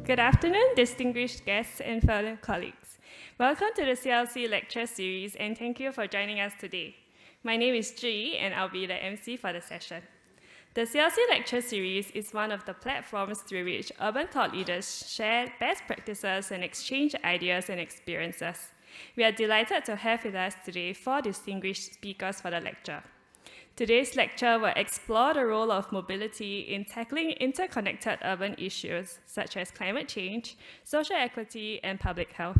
Good afternoon, distinguished guests and fellow colleagues. Welcome to the CLC Lecture Series, and thank you for joining us today. My name is Zhi, and I'll be the MC for the session. The CLC Lecture Series is one of the platforms through which urban thought leaders share best practices and exchange ideas and experiences. We are delighted to have with us today 4 distinguished speakers for the lecture. Today's lecture will explore the role of mobility in tackling interconnected urban issues such as climate change, social equity, and public health.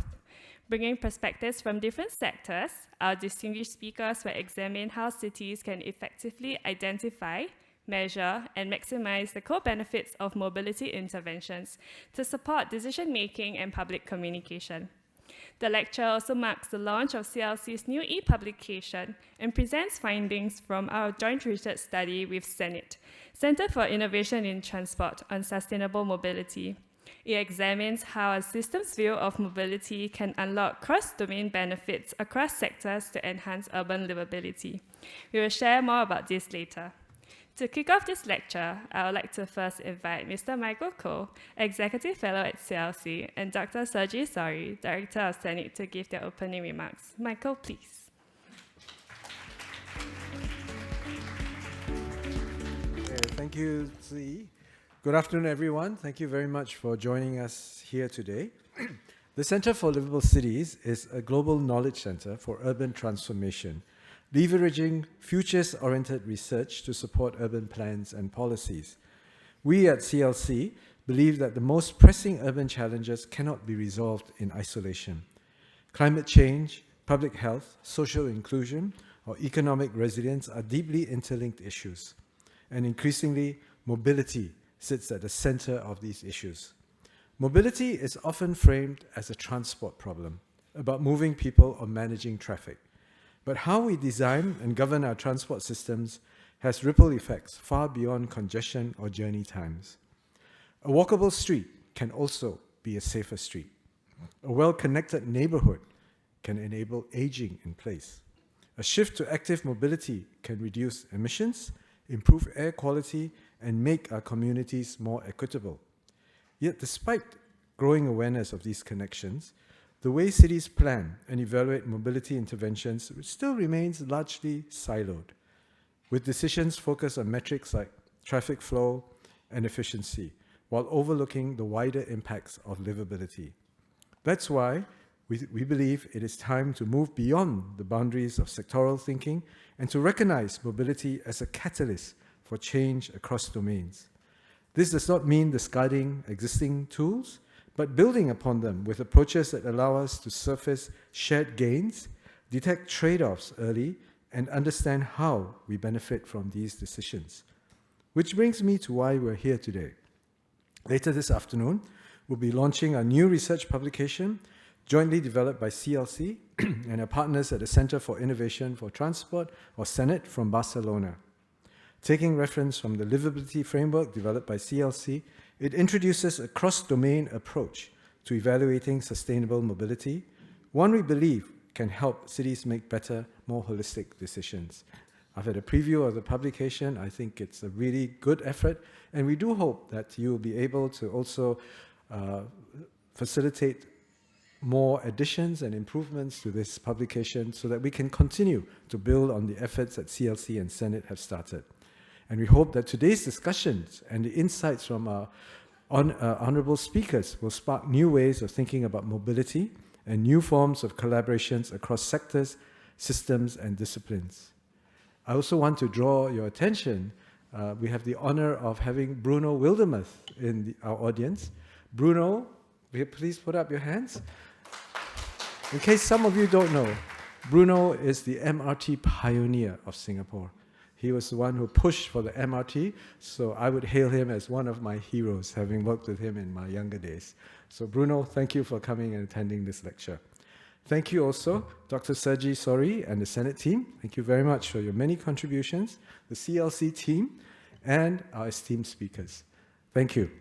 Bringing perspectives from different sectors, our distinguished speakers will examine how cities can effectively identify, measure, and maximize the co-benefits of mobility interventions to support decision-making and public communication. The lecture also marks the launch of CLC's new e-publication and presents findings from our joint research study with CENIT, Center for Innovation in Transport on Sustainable Mobility. It examines how a systems view of mobility can unlock cross-domain benefits across sectors to enhance urban livability. We will share more about this later. To kick off this lecture, I would like to first invite Mr. Michael Koh, Executive Fellow at CLC, and Dr. Sergi Sauri, Director of CENIT, to give their opening remarks. Michael, please. Thank you, Zhi. Good afternoon, everyone. Thank you very much for joining us here today. The Center for Liveable Cities is a global knowledge center for urban transformation, leveraging futures-oriented research to support urban plans and policies. We at CLC believe that the most pressing urban challenges cannot be resolved in isolation. Climate change, public health, social inclusion, or economic resilience are deeply interlinked issues, and increasingly, mobility sits at the center of these issues. Mobility is often framed as a transport problem, about moving people or managing traffic. But how we design and govern our transport systems has ripple effects far beyond congestion or journey times. A walkable street can also be a safer street. A well-connected neighborhood can enable aging in place. A shift to active mobility can reduce emissions, improve air quality, and make our communities more equitable. Yet despite growing awareness of these connections, the way cities plan and evaluate mobility interventions still remains largely siloed, with decisions focused on metrics like traffic flow and efficiency, while overlooking the wider impacts of livability. That's why we believe it is time to move beyond the boundaries of sectoral thinking and to recognize mobility as a catalyst for change across domains. This does not mean discarding existing tools, but building upon them with approaches that allow us to surface shared gains, detect trade-offs early, and understand how we benefit from these decisions. Which brings me to why we're here today. Later this afternoon, we'll be launching a new research publication jointly developed by CLC and our partners at the Center for Innovation for Transport, or CENIT, from Barcelona. Taking reference from the Liveability framework developed by CLC, it introduces a cross-domain approach to evaluating sustainable mobility, one we believe can help cities make better, more holistic decisions. I've had a preview of the publication. I think it's a really good effort, and we do hope that you will be able to also facilitate more additions and improvements to this publication so that we can continue to build on the efforts that CLC and CENIT have started. And we hope that today's discussions and the insights from our honorable speakers will spark new ways of thinking about mobility and new forms of collaborations across sectors, systems, and disciplines. I also want to draw your attention. We have the honor of having Bruno Wildermuth in our audience. Bruno, will you please put up your hands? In case some of you don't know, Bruno is the MRT pioneer of Singapore. He was the one who pushed for the MRT, so I would hail him as one of my heroes, having worked with him in my younger days. So Bruno, thank you for coming and attending this lecture. Thank you also, Dr. Sergi Sauri and the CENIT team. Thank you very much for your many contributions, the CLC team, and our esteemed speakers. Thank you.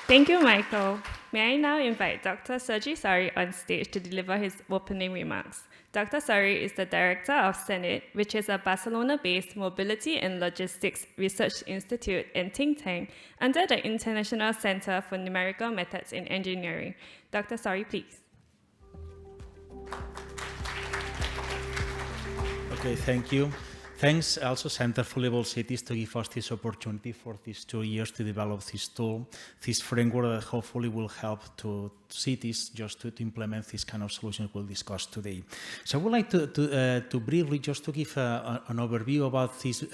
Thank you, Michael. May I now invite Dr. Sergi Sauri on stage to deliver his opening remarks. Dr. Sauri is the director of CENIT, which is a Barcelona-based mobility and logistics research institute and think tank under the International Center for Numerical Methods in Engineering. Dr. Sauri, please. Okay, thank you. Thanks also Center for Liveable Cities to give us this opportunity for these 2 years to develop this tool, this framework that hopefully will help to cities just to implement this kind of solutions we'll discuss today. So I would like to briefly just to give an overview about this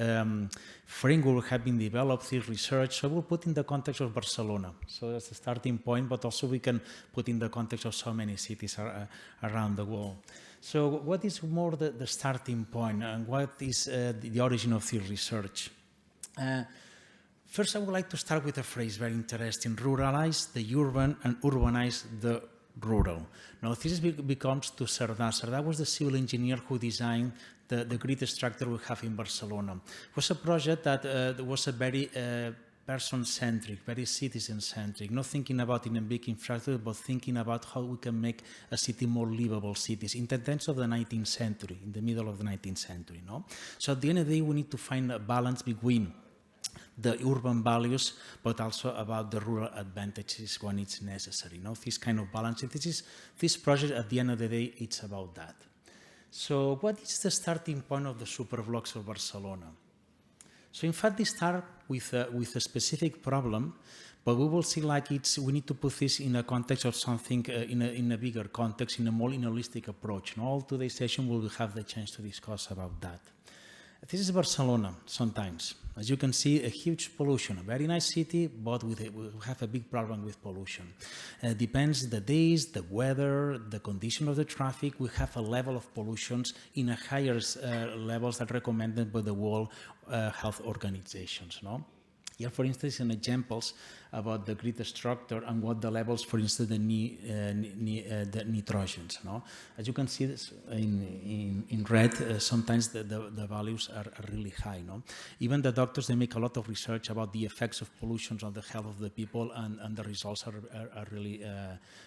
framework we have been developed, this research. So we'll put in the context of Barcelona. So that's the starting point, but also we can put in the context of so many cities around the world. So what is more the starting point and what is the origin of this research? First, I would like to start with a phrase very interesting: ruralize the urban and urbanize the rural. Now, this becomes to Cerdà. Cerdà was the civil engineer who designed the grid structure we have in Barcelona. It was a project that was a very person-centric, very citizen-centric, not thinking about in a big infrastructure, but thinking about how we can make a city more livable cities in the terms of the 19th century, in the middle of the 19th century. No? So at the end of the day, we need to find a balance between the urban values, but also about the rural advantages when it's necessary. No? This kind of balance, this project at the end of the day, it's about that. So what is the starting point of the superblocks of Barcelona? So in fact, they start with a specific problem, but we will see like we need to put this in a context of something, in a bigger context, in a more holistic approach. And all today's session we will have the chance to discuss about that. This is Barcelona sometimes. As you can see, a huge pollution, a very nice city, but we have a big problem with pollution. Depends the days, the weather, the condition of the traffic. We have a level of pollutions in a higher levels that recommended by the World Health Organizations. No? Here, for instance, some examples about the grid structure and what the levels, for instance, the nitrogens. No? As you can see this in red, sometimes the values are really high. No? Even the doctors, they make a lot of research about the effects of pollution on the health of the people, and the results are really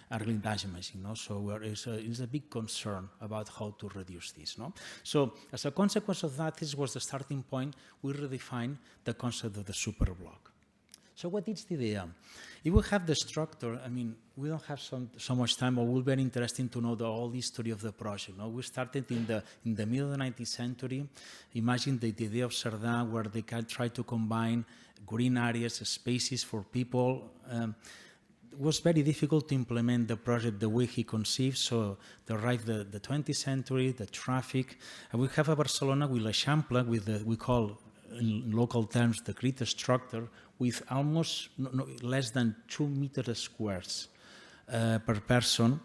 damaging. No? So it's a big concern about how to reduce this. No? So as a consequence of that, this was the starting point. We redefined the concept of the superblock. So what is the idea? If we have the structure, I mean, we don't have so much time, but it will be very interesting to know the whole history of the project. No? We started in the middle of the 19th century. Imagine the idea of Cerdà, where they can try to combine green areas, spaces for people. It was very difficult to implement the project the way he conceived, so they arrived the 20th century, the traffic. And we have a Barcelona with l'Eixample, with we call in local terms the grid structure, with almost less than 2 meters squares per person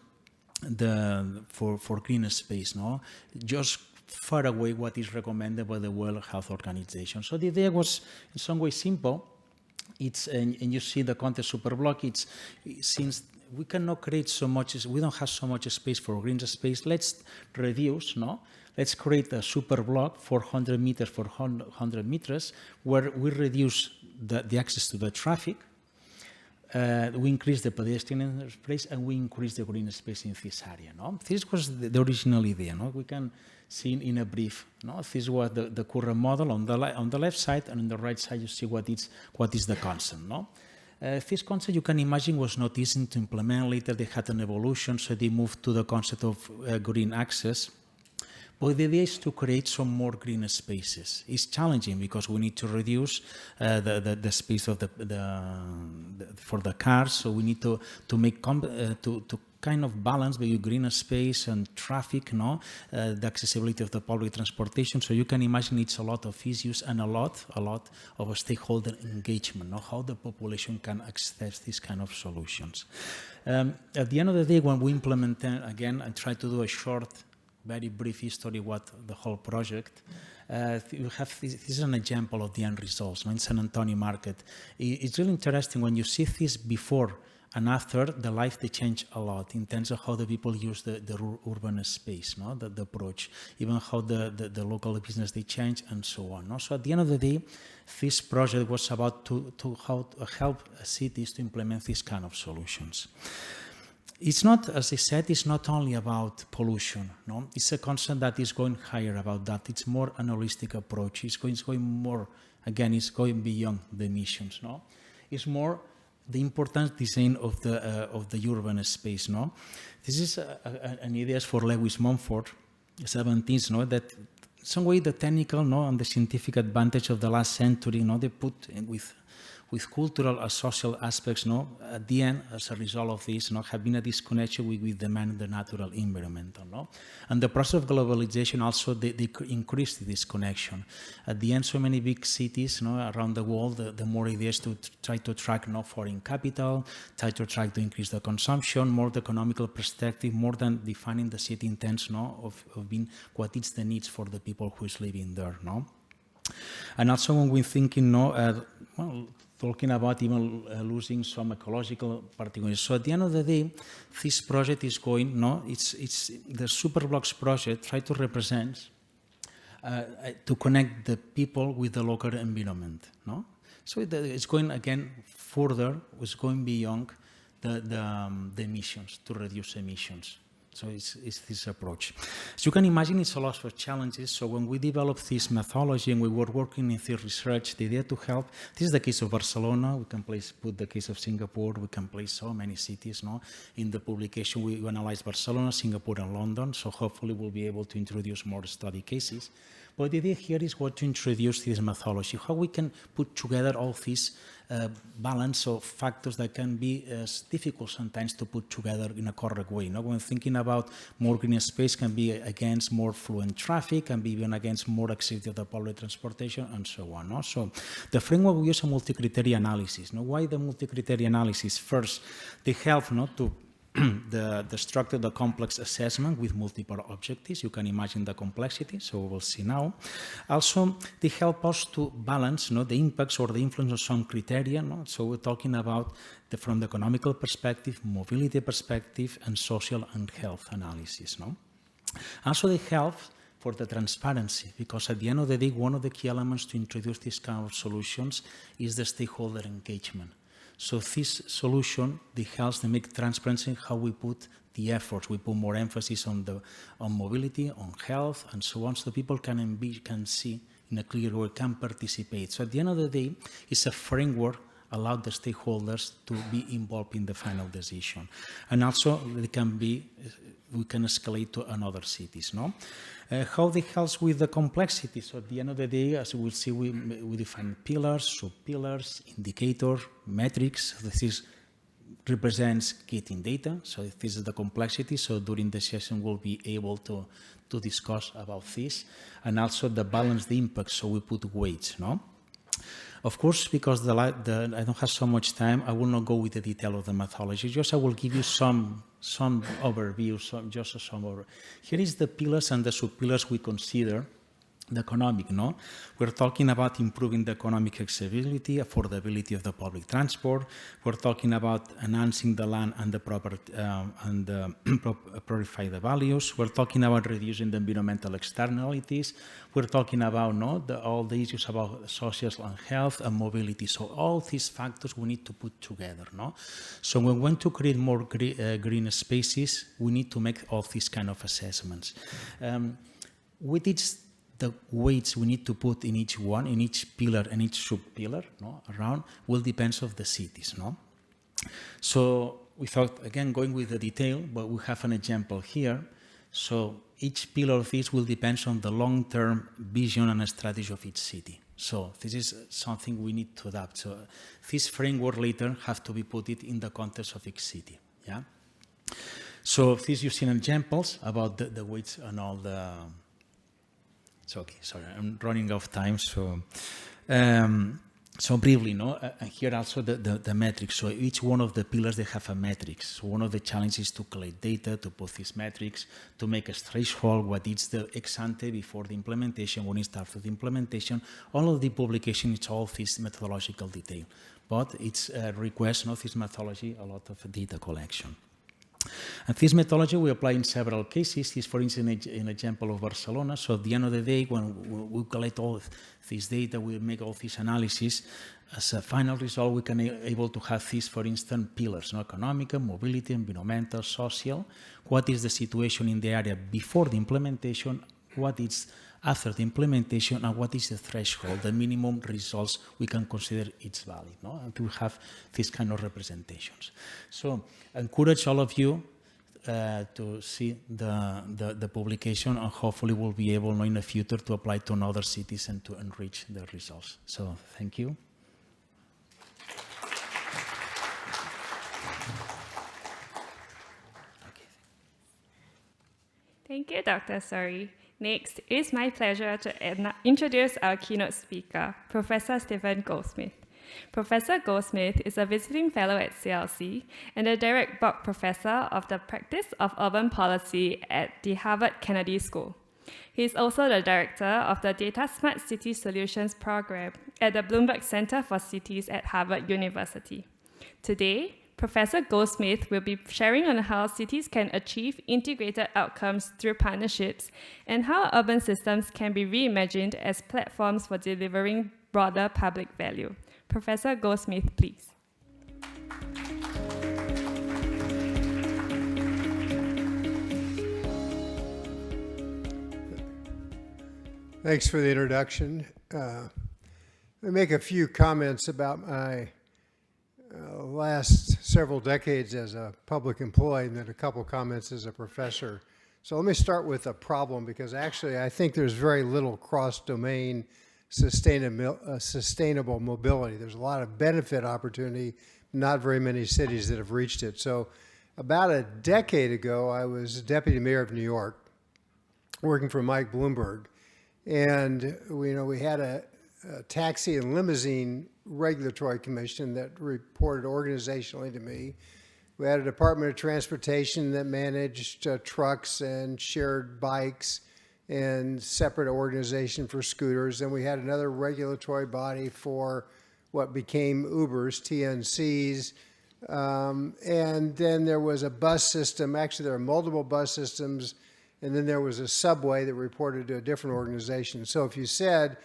for green space, no? Just far away what is recommended by the World Health Organization. So the idea was in some way simple. And you see the context superblock, since we cannot create so much, we don't have so much space for green space, let's reduce, no? Let's create a superblock 400 meters for 100 meters where we reduce the access to the traffic, we increase the pedestrian space, and we increase the green space in this area. No? This was the original idea. No? We can see in a brief. No? This was the current model on the left side, and on the right side you see what is the concept. No? This concept, you can imagine, was not easy to implement. Later they had an evolution, so they moved to the concept of green access. But the idea is to create some more green spaces. It's challenging because we need to reduce the space of for the cars. So we need to make to kind of balance between green space and traffic, no? The accessibility of the public transportation. So you can imagine it's a lot of issues and a lot of a stakeholder engagement, no? How the population can access these kind of solutions. At the end of the day, when we implement them, again, I try to do a short, very brief history what the whole project. You have this is an example of the end results, no? In San Antonio market. It's really interesting when you see this before and after the life, they change a lot in terms of how the people use the urban space, no? The approach, even how the local business they change and so on. No? So at the end of the day, this project was about to help cities to implement these kind of solutions. it's not, as I said, it's not only about pollution. No, it's a concept that is going higher about that. It's more an holistic approach. It's going more. Again, it's going beyond the emissions. No, it's more the important design of the urban space. No, this is an idea for Lewis Mumford, 17th. No, that some way the technical, no, and the scientific advantage of the last century, no, they put in with cultural or social aspects, no, at the end, as a result of this, no, have been a disconnection with the man and the natural environment, no, and the process of globalization also they increased this connection. At the end, so many big cities, no, around the world, the more ideas to try to attract, no, foreign capital, try to increase the consumption, more the economical perspective, more than defining the city in terms, no, of being what is the needs for the people who is living there, no. And also when we're thinking, no, well, talking about even losing some ecological particulars. So at the end of the day, this project is going, no, it's the Superblocks project try to represent, to connect the people with the local environment, no? So it's going again further, it's going beyond the emissions, to reduce emissions. So it's this approach. As you can imagine, it's a lot of challenges. So when we developed this methodology and we were working in this research, the idea to help, this is the case of Barcelona, we can put the case of Singapore, we can place so many cities, no? In the publication, we analyzed Barcelona, Singapore, and London, so hopefully we'll be able to introduce more study cases. But the idea here is what to introduce this methodology, how we can put together all these balance of factors that can be difficult sometimes to put together in a correct way. No? When thinking about more green space can be against more fluent traffic, can be even against more accessibility of the public transportation, and so on. No? So the framework, we use a multi-criteria analysis. No? Why the multi-criteria analysis? First, they help to the structure, the complex assessment with multiple objectives. You can imagine the complexity, so we'll see now. Also, they help us to balance the impacts or the influence of some criteria. So we're talking about from the economical perspective, mobility perspective, and social and health analysis. Also, they help for the transparency, because at the end of the day, one of the key elements to introduce these kind of solutions is the stakeholder engagement. So this solution, it helps to make transparency how we put the efforts. We put more emphasis on mobility, on health, and so on, so people can see in a clear way, can participate. So at the end of the day, it's a framework allow the stakeholders to be involved in the final decision. And also, we can escalate to another cities. How it helps with the complexity. So at the end of the day, as we'll see, we define pillars, sub-pillars, indicators, metrics. This represents getting data. So this is the complexity. So during the session, we'll be able to discuss about this. And also the balance, the impact. So we put weights. Of course, because I don't have so much time, I will not go with the detail of the methodology. Just I will give you some overview, just some overview. Here is the pillars and the sub-pillars we consider the economic. We're talking about improving the economic accessibility, affordability of the public transport. We're talking about enhancing the land and the property and purify the values. We're talking about reducing the environmental externalities. We're talking about all the issues about social and health and mobility. So all these factors we need to put together. So when we want to create more green spaces, we need to make all these kind of assessments. With each the weights we need to put in each one, in each pillar and each sub-pillar around will depend on the cities. So without, again, going with the detail, but we have an example here. So each pillar of this will depend on the long-term vision and strategy of each city. So this is something we need to adapt. So this framework later have to be put in the context of each city. Yeah. So this you've seen examples about the weights and all the. So okay, sorry, I'm running out of time. So, so briefly, and here also the metrics. So each one of the pillars they have a metrics. So one of the challenges is to collect data, to put these metrics, to make a threshold. What is the ex ante before the implementation? When it starts with the implementation, all of the publication it's all this methodological detail, but it's a request, this methodology, a lot of data collection. And this methodology we apply in several cases. This, for instance, an example of Barcelona. So at the end of the day, when we collect all this data, we make all this analysis, as a final result, we can able to have these, for instance, pillars, economic, mobility, environmental, social. What is the situation in the area before the implementation? What is after the implementation, and what is the threshold, the minimum results we can consider it's valid, and to have these kind of representations. So I encourage all of you to see the publication, and hopefully we'll be able in the future to apply to other cities and to enrich the results. So thank you. Thank you, Dr. Sauri. Next, it is my pleasure to introduce our keynote speaker, Professor Stephen Goldsmith. Professor Goldsmith is a visiting fellow at CLC and a direct Bock Professor of the Practice of Urban Policy at the Harvard Kennedy School. He is also the director of the Data Smart City Solutions program at the Bloomberg Center for Cities at Harvard University. Today, Professor Goldsmith will be sharing on how cities can achieve integrated outcomes through partnerships and how urban systems can be reimagined as platforms for delivering broader public value. Professor Goldsmith, please. Thanks for the introduction. Let me make a few comments about my last several decades as a public employee, and then a couple comments as a professor. So let me start with a problem, because actually I think there's very little cross-domain sustainable mobility. There's a lot of benefit opportunity, not very many cities that have reached it. So about a decade ago, I was deputy mayor of New York, working for Mike Bloomberg, and we had a taxi and limousine regulatory commission that reported organizationally to me. We had a Department of Transportation that managed trucks and shared bikes and separate organization for scooters. And we had another regulatory body for what became Ubers, TNCs. And then there was a bus system. Actually, there are multiple bus systems. And then there was a subway that reported to a different organization. So if you said,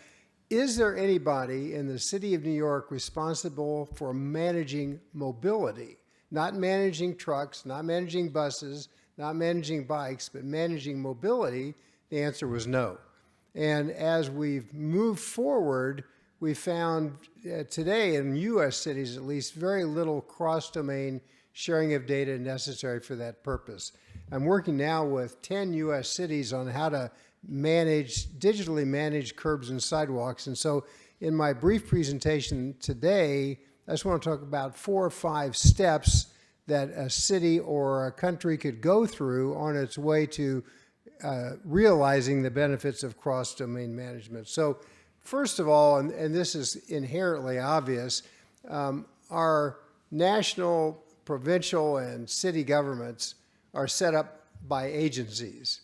is there anybody in the city of New York responsible for managing mobility? Not managing trucks, not managing buses, not managing bikes, but managing mobility? The answer was no. And as we've moved forward, we found today in US cities at least very little cross-domain sharing of data necessary for that purpose. I'm working now with 10 US cities on how to digitally manage curbs and sidewalks. And so in my brief presentation today, I just want to talk about 4 or 5 steps that a city or a country could go through on its way to realizing the benefits of cross-domain management. So first of all, and this is inherently obvious, our national, provincial, and city governments are set up by agencies.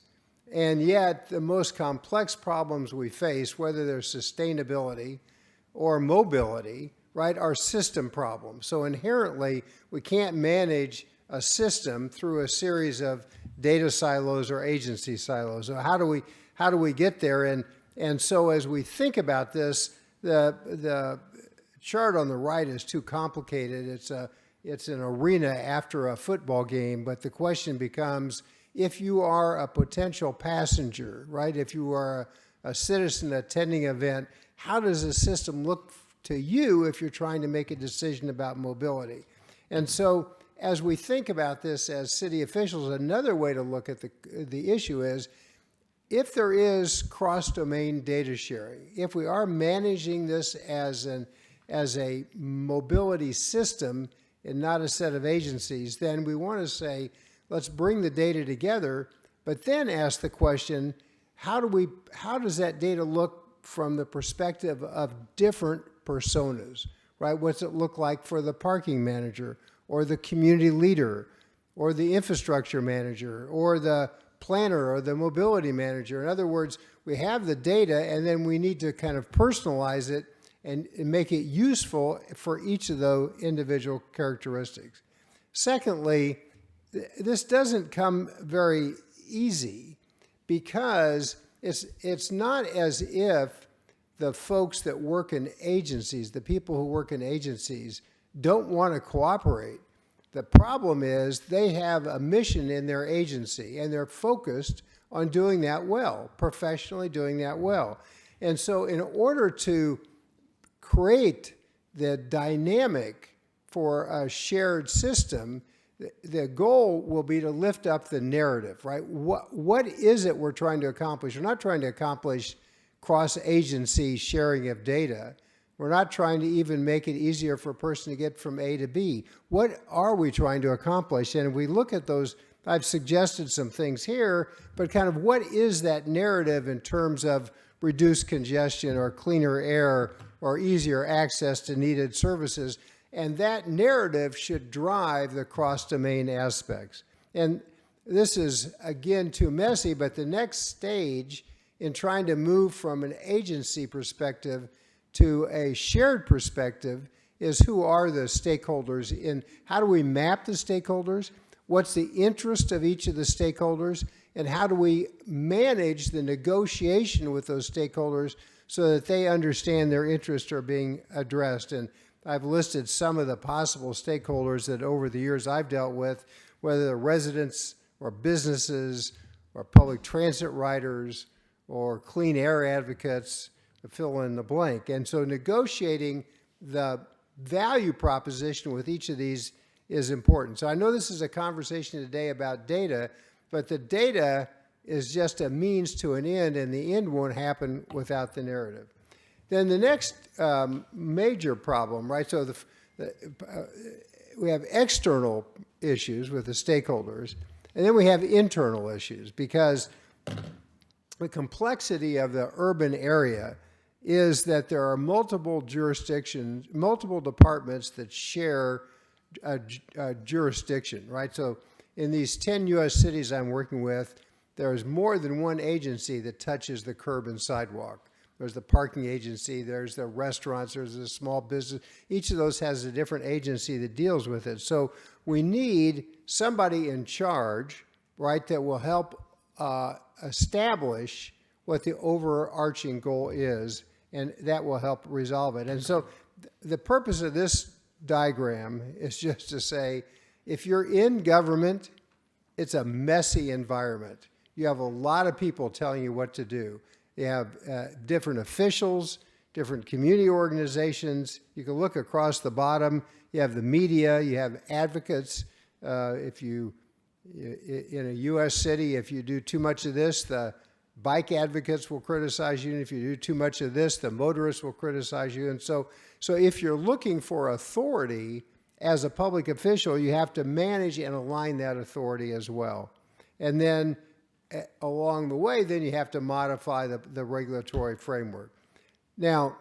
And yet, the most complex problems we face, whether they're sustainability or mobility, right, are system problems. So inherently, we can't manage a system through a series of data silos or agency silos. So how do we get there? And so as we think about this, the chart on the right is too complicated. It's an arena after a football game, but the question becomes, if you are a potential passenger, right, if you are a citizen attending an event, how does the system look to you if you're trying to make a decision about mobility? And so as we think about this as city officials, another way to look at the issue is, if there is cross-domain data sharing, if we are managing this as a mobility system and not a set of agencies, then we want to say, let's bring the data together, but then ask the question, how does that data look from the perspective of different personas, right? What's it look like for the parking manager, or the community leader, or the infrastructure manager, or the planner, or the mobility manager? In other words, we have the data, and then we need to kind of personalize it and make it useful for each of those individual characteristics. Secondly, this doesn't come very easy, because it's not as if the folks that work in agencies, the people who work in agencies, don't want to cooperate. The problem is they have a mission in their agency, and they're focused on doing that well, professionally doing that well. And so in order to create the dynamic for a shared system, the goal will be to lift up the narrative, right? What is it we're trying to accomplish? We're not trying to accomplish cross-agency sharing of data. We're not trying to even make it easier for a person to get from A to B. What are we trying to accomplish? And we look at those. I've suggested some things here, but kind of what is that narrative in terms of reduced congestion or cleaner air or easier access to needed services? And that narrative should drive the cross-domain aspects. And this is, again, too messy, but the next stage in trying to move from an agency perspective to a shared perspective is, who are the stakeholders, in how do we map the stakeholders? What's the interest of each of the stakeholders? And how do we manage the negotiation with those stakeholders so that they understand their interests are being addressed? And I've listed some of the possible stakeholders that over the years I've dealt with, whether they're residents or businesses or public transit riders or clean air advocates, to fill in the blank. And so negotiating the value proposition with each of these is important. So I know this is a conversation today about data, but the data is just a means to an end, and the end won't happen without the narrative. Then the next major problem, right? So we have external issues with the stakeholders, and then we have internal issues, because the complexity of the urban area is that there are multiple jurisdictions, multiple departments that share a jurisdiction, right? So in these 10 U.S. cities I'm working with, there's more than one agency that touches the curb and sidewalk. There's the parking agency, there's the restaurants, there's the small business. Each of those has a different agency that deals with it. So we need somebody in charge, right, that will help establish what the overarching goal is, and that will help resolve it. And so the purpose of this diagram is just to say, if you're in government, it's a messy environment. You have a lot of people telling you what to do. You have different officials, different community organizations. You can look across the bottom. You have the media. You have advocates. If you, in a U.S. city, if you do too much of this, the bike advocates will criticize you. And if you do too much of this, the motorists will criticize you. And so if you're looking for authority as a public official, you have to manage and align that authority as well. And then along the way, then you have to modify the regulatory framework. Now,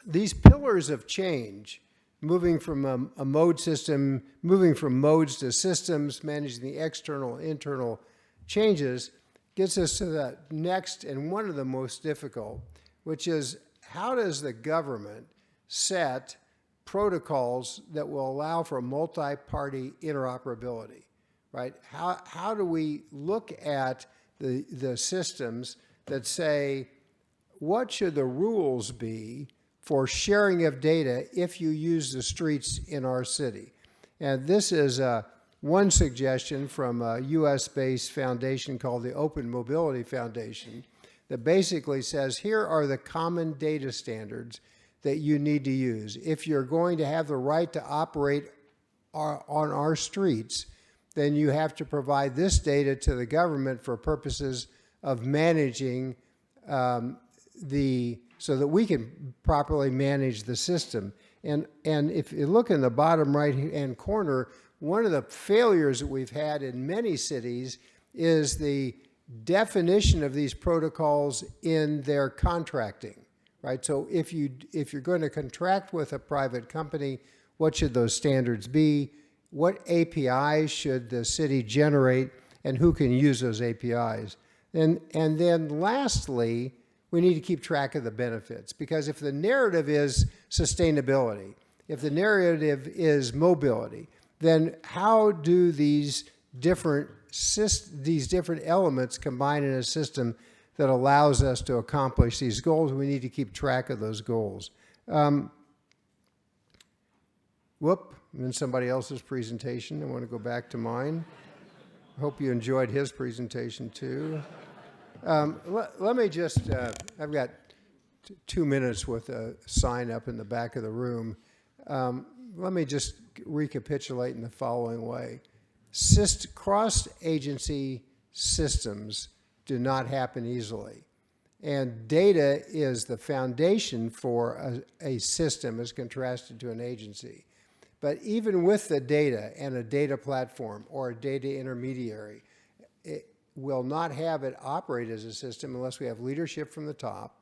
these pillars of change, moving from a mode system, moving from modes to systems, managing the external, internal changes, gets us to the next and one of the most difficult, which is, how does the government set protocols that will allow for multi-party interoperability? Right? How do we look at the systems that say, what should the rules be for sharing of data if you use the streets in our city? And this is one suggestion from a US-based foundation called the Open Mobility Foundation that basically says, here are the common data standards that you need to use. If you're going to have the right to operate on our streets, then you have to provide this data to the government for purposes of managing so that we can properly manage the system. And if you look in the bottom right-hand corner, one of the failures that we've had in many cities is the definition of these protocols in their contracting, right? So if you're going to contract with a private company, what should those standards be? What APIs should the city generate, and who can use those APIs? And then lastly, we need to keep track of the benefits, because if the narrative is sustainability, if the narrative is mobility, then how do these different elements combine in a system that allows us to accomplish these goals? We need to keep track of those goals. Whoop, I'm in somebody else's presentation. I want to go back to mine. Hope you enjoyed his presentation too. Let me just, I've got 2 minutes with a sign up in the back of the room. Let me just recapitulate in the following way. Cross-agency systems do not happen easily. And data is the foundation for a system as contrasted to an agency. But even with the data and a data platform or a data intermediary, it will not have it operate as a system unless we have leadership from the top.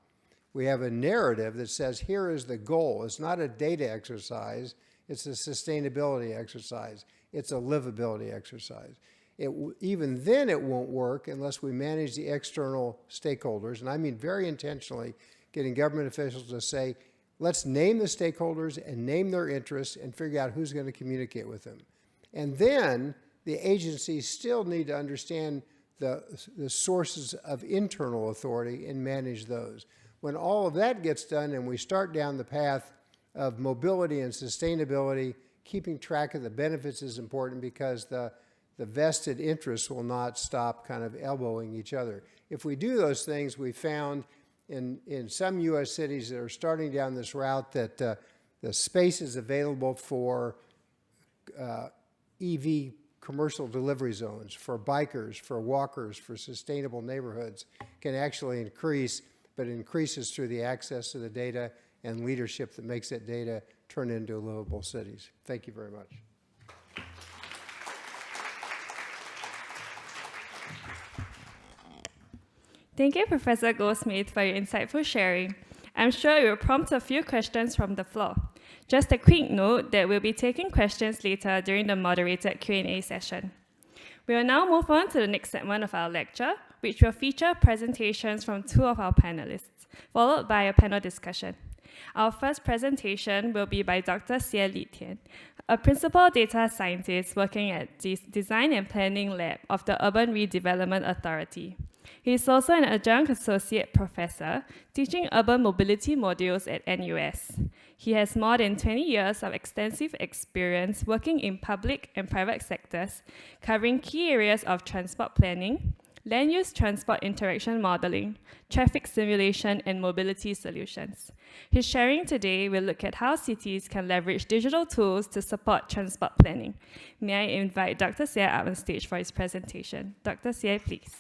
We have a narrative that says, here is the goal. It's not a data exercise. It's a sustainability exercise. It's a livability exercise. Even then, it won't work unless we manage the external stakeholders, and I mean very intentionally getting government officials to say, let's name the stakeholders and name their interests and figure out who's going to communicate with them. And then the agencies still need to understand the sources of internal authority and manage those. When all of that gets done and we start down the path of mobility and sustainability, keeping track of the benefits is important because the vested interests will not stop kind of elbowing each other. If we do those things, we found in some U.S. cities that are starting down this route that the space is available for EV commercial delivery zones, for bikers, for walkers, for sustainable neighborhoods can actually increase, but it increases through the access to the data and leadership that makes that data turn into livable cities. Thank you very much. Thank you, Professor Goldsmith, for your insightful sharing. I'm sure it will prompt a few questions from the floor. Just a quick note that we'll be taking questions later during the moderated Q&A session. We will now move on to the next segment of our lecture, which will feature presentations from 2 of our panelists, followed by a panel discussion. Our first presentation will be by Dr. Xie Litian, a principal data scientist working at the Design and Planning Lab of the Urban Redevelopment Authority. He is also an adjunct associate professor teaching urban mobility modules at NUS. He has more than 20 years of extensive experience working in public and private sectors, covering key areas of transport planning, land use transport interaction modeling, traffic simulation, and mobility solutions. His sharing today will look at how cities can leverage digital tools to support transport planning. May I invite Dr. Xie up on stage for his presentation. Dr. Xie, please.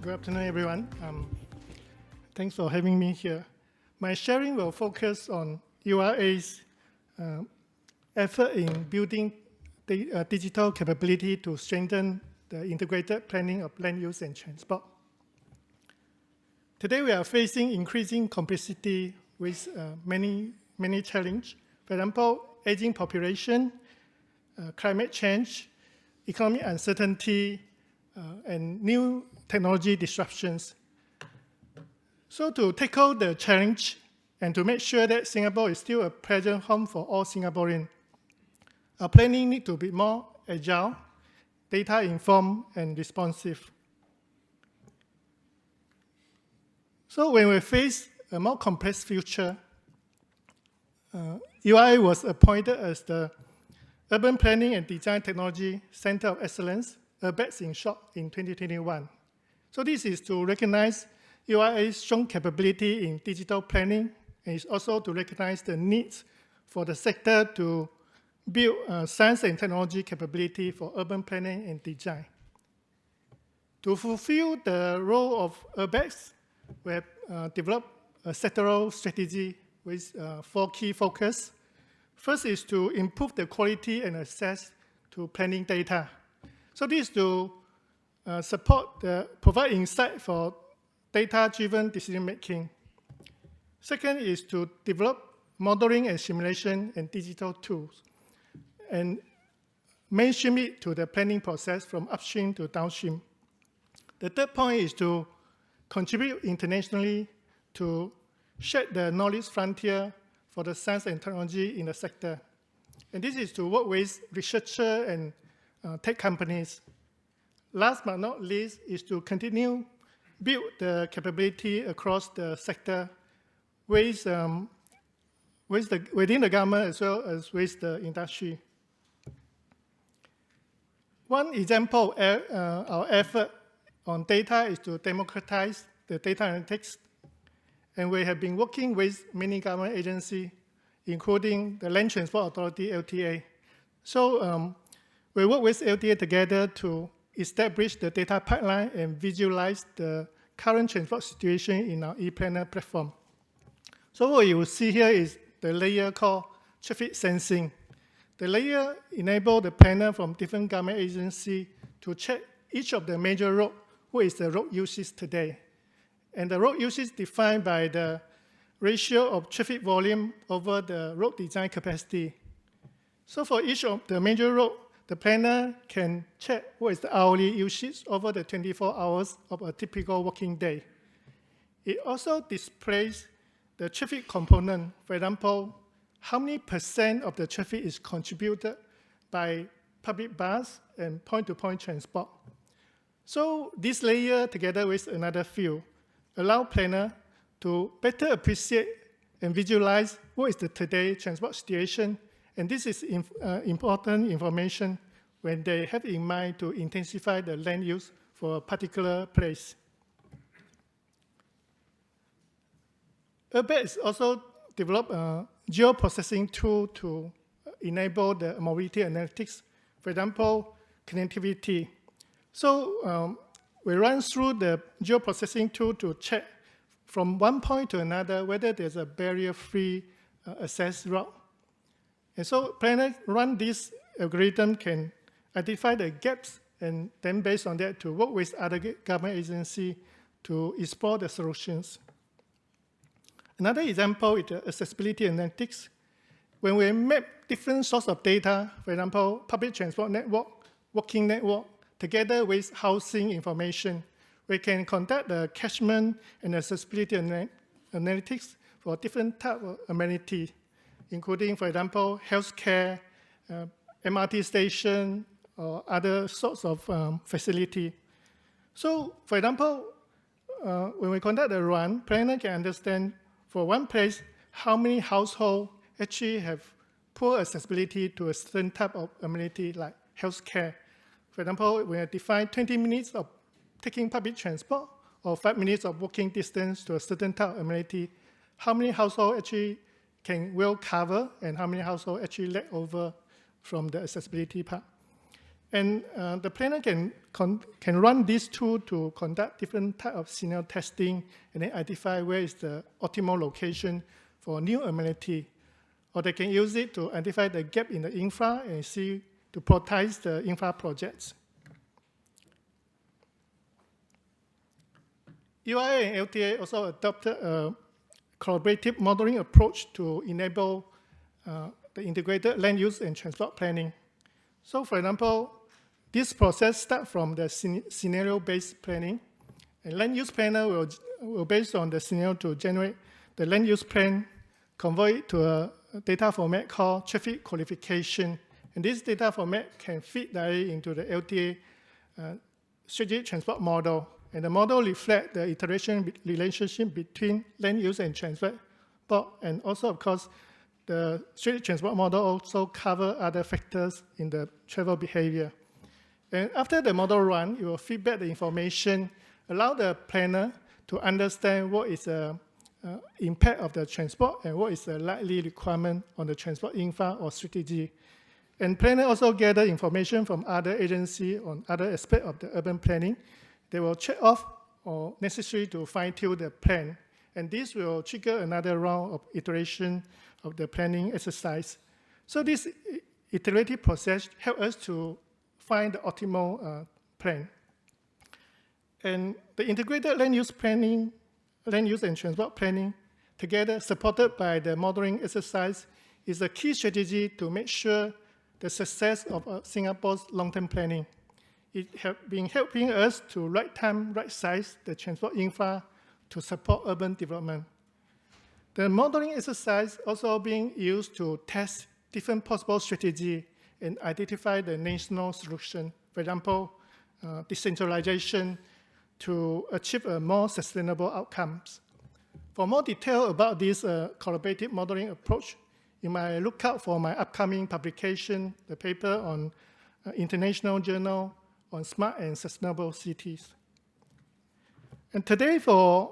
Good afternoon, everyone. Thanks for having me here. My sharing will focus on URA's effort in building the digital capability to strengthen the integrated planning of land use and transport. Today, we are facing increasing complexity with many challenges. For example, aging population, climate change, economic uncertainty, and new technology disruptions. So to tackle the challenge and to make sure that Singapore is still a pleasant home for all Singaporeans, our planning needs to be more agile, data-informed, and responsive. So when we face a more complex future, UI was appointed as the Urban Planning and Design Technology Center of Excellence, URBEX in short, in 2021. So this is to recognize UIA's strong capability in digital planning, and it's also to recognize the needs for the sector to build science and technology capability for urban planning and design. To fulfill the role of URBEX, we have developed a sectoral strategy with 4 key focus. First is to improve the quality and access to planning data. So this is to provide insight for data-driven decision-making. Second is to develop modeling and simulation and digital tools, and mainstream it to the planning process from upstream to downstream. The third point is to contribute internationally to shape the knowledge frontier for the science and technology in the sector. And this is to work with researchers and tech companies. Last but not least is to continue build the capability across the sector within the government as well as with the industry. One example of our effort on data is to democratize the data analytics. And we have been working with many government agencies, including the Land Transport Authority, LTA. So we work with LTA together to establish the data pipeline and visualize the current transport situation in our ePlanner platform. So what you will see here is the layer called traffic sensing. The layer enables the planner from different government agencies to check each of the major roads, what is the road usage today. And the road usage defined by the ratio of traffic volume over the road design capacity. So for each of the major roads, the planner can check what is the hourly usage over the 24 hours of a typical working day. It also displays the traffic component. For example, how many % of the traffic is contributed by public bus and point-to-point transport. So this layer, together with another field, allow planner to better appreciate and visualize what is the today transport situation. And this is important information when they have in mind to intensify the land use for a particular place. URBEX also developed a geoprocessing tool to enable the mobility analytics, for example, connectivity. So we run through the geoprocessing tool to check from one point to another whether there's a barrier-free access route. And so planner run this algorithm can identify the gaps and then based on that to work with other government agencies to explore the solutions. Another example is the accessibility analytics. When we map different sources of data, for example, public transport network, walking network, together with housing information, we can conduct the catchment and accessibility analytics for different types of amenities, including, for example, healthcare, MRT station, or other sorts of facility. So, for example, when we conduct the run, planner can understand for one place how many households actually have poor accessibility to a certain type of amenity like healthcare. For example, we have defined 20 minutes of taking public transport or 5 minutes of walking distance to a certain type of amenity. How many households actually can well cover and how many households actually let over from the accessibility part. And the planner can run this tool to conduct different types of scenario testing and then identify where is the optimal location for a new amenity. Or they can use it to identify the gap in the infra and see to prioritize the infra projects. UIA and LTA also adopted a collaborative modeling approach to enable the integrated land use and transport planning. So for example, this process starts from the scenario-based planning. And land use planner will based on the scenario to generate the land use plan, convert it to a data format called traffic qualification. And this data format can fit directly into the LTA strategic transport model. And the model reflects the iteration relationship between land use and transport. And also, of course, the strategic transport model also covers other factors in the travel behavior. And after the model run, it will feedback the information, allow the planner to understand what is the impact of the transport and what is the likely requirement on the transport infra or strategy. And planner also gather information from other agencies on other aspects of the urban planning. They will check off or necessary to fine-tune the plan. And this will trigger another round of iteration of the planning exercise. So this iterative process helps us to find the optimal plan. And the integrated land use planning, land use and transport planning, together supported by the modeling exercise, is a key strategy to make sure the success of Singapore's long-term planning. It has been helping us to right time, right size the transport infra to support urban development. The modeling exercise also being used to test different possible strategy and identify the national solution. For example, decentralization to achieve a more sustainable outcomes. For more detail about this collaborative modeling approach, you might look out for my upcoming publication, the paper on International Journal on Smart and Sustainable Cities. And today, for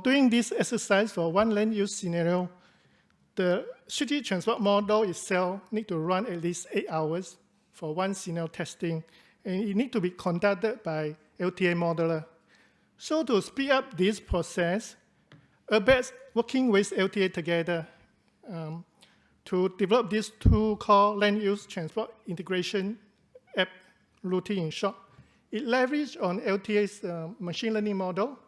doing this exercise for one land use scenario, the city transport model itself need to run at least 8 hours for one scenario testing, and it need to be conducted by LTA modeler. So to speed up this process, URBEX working with LTA together to develop this tool called Land Use Transport Integration App, Litian in short. It leverages on LTA's machine learning model,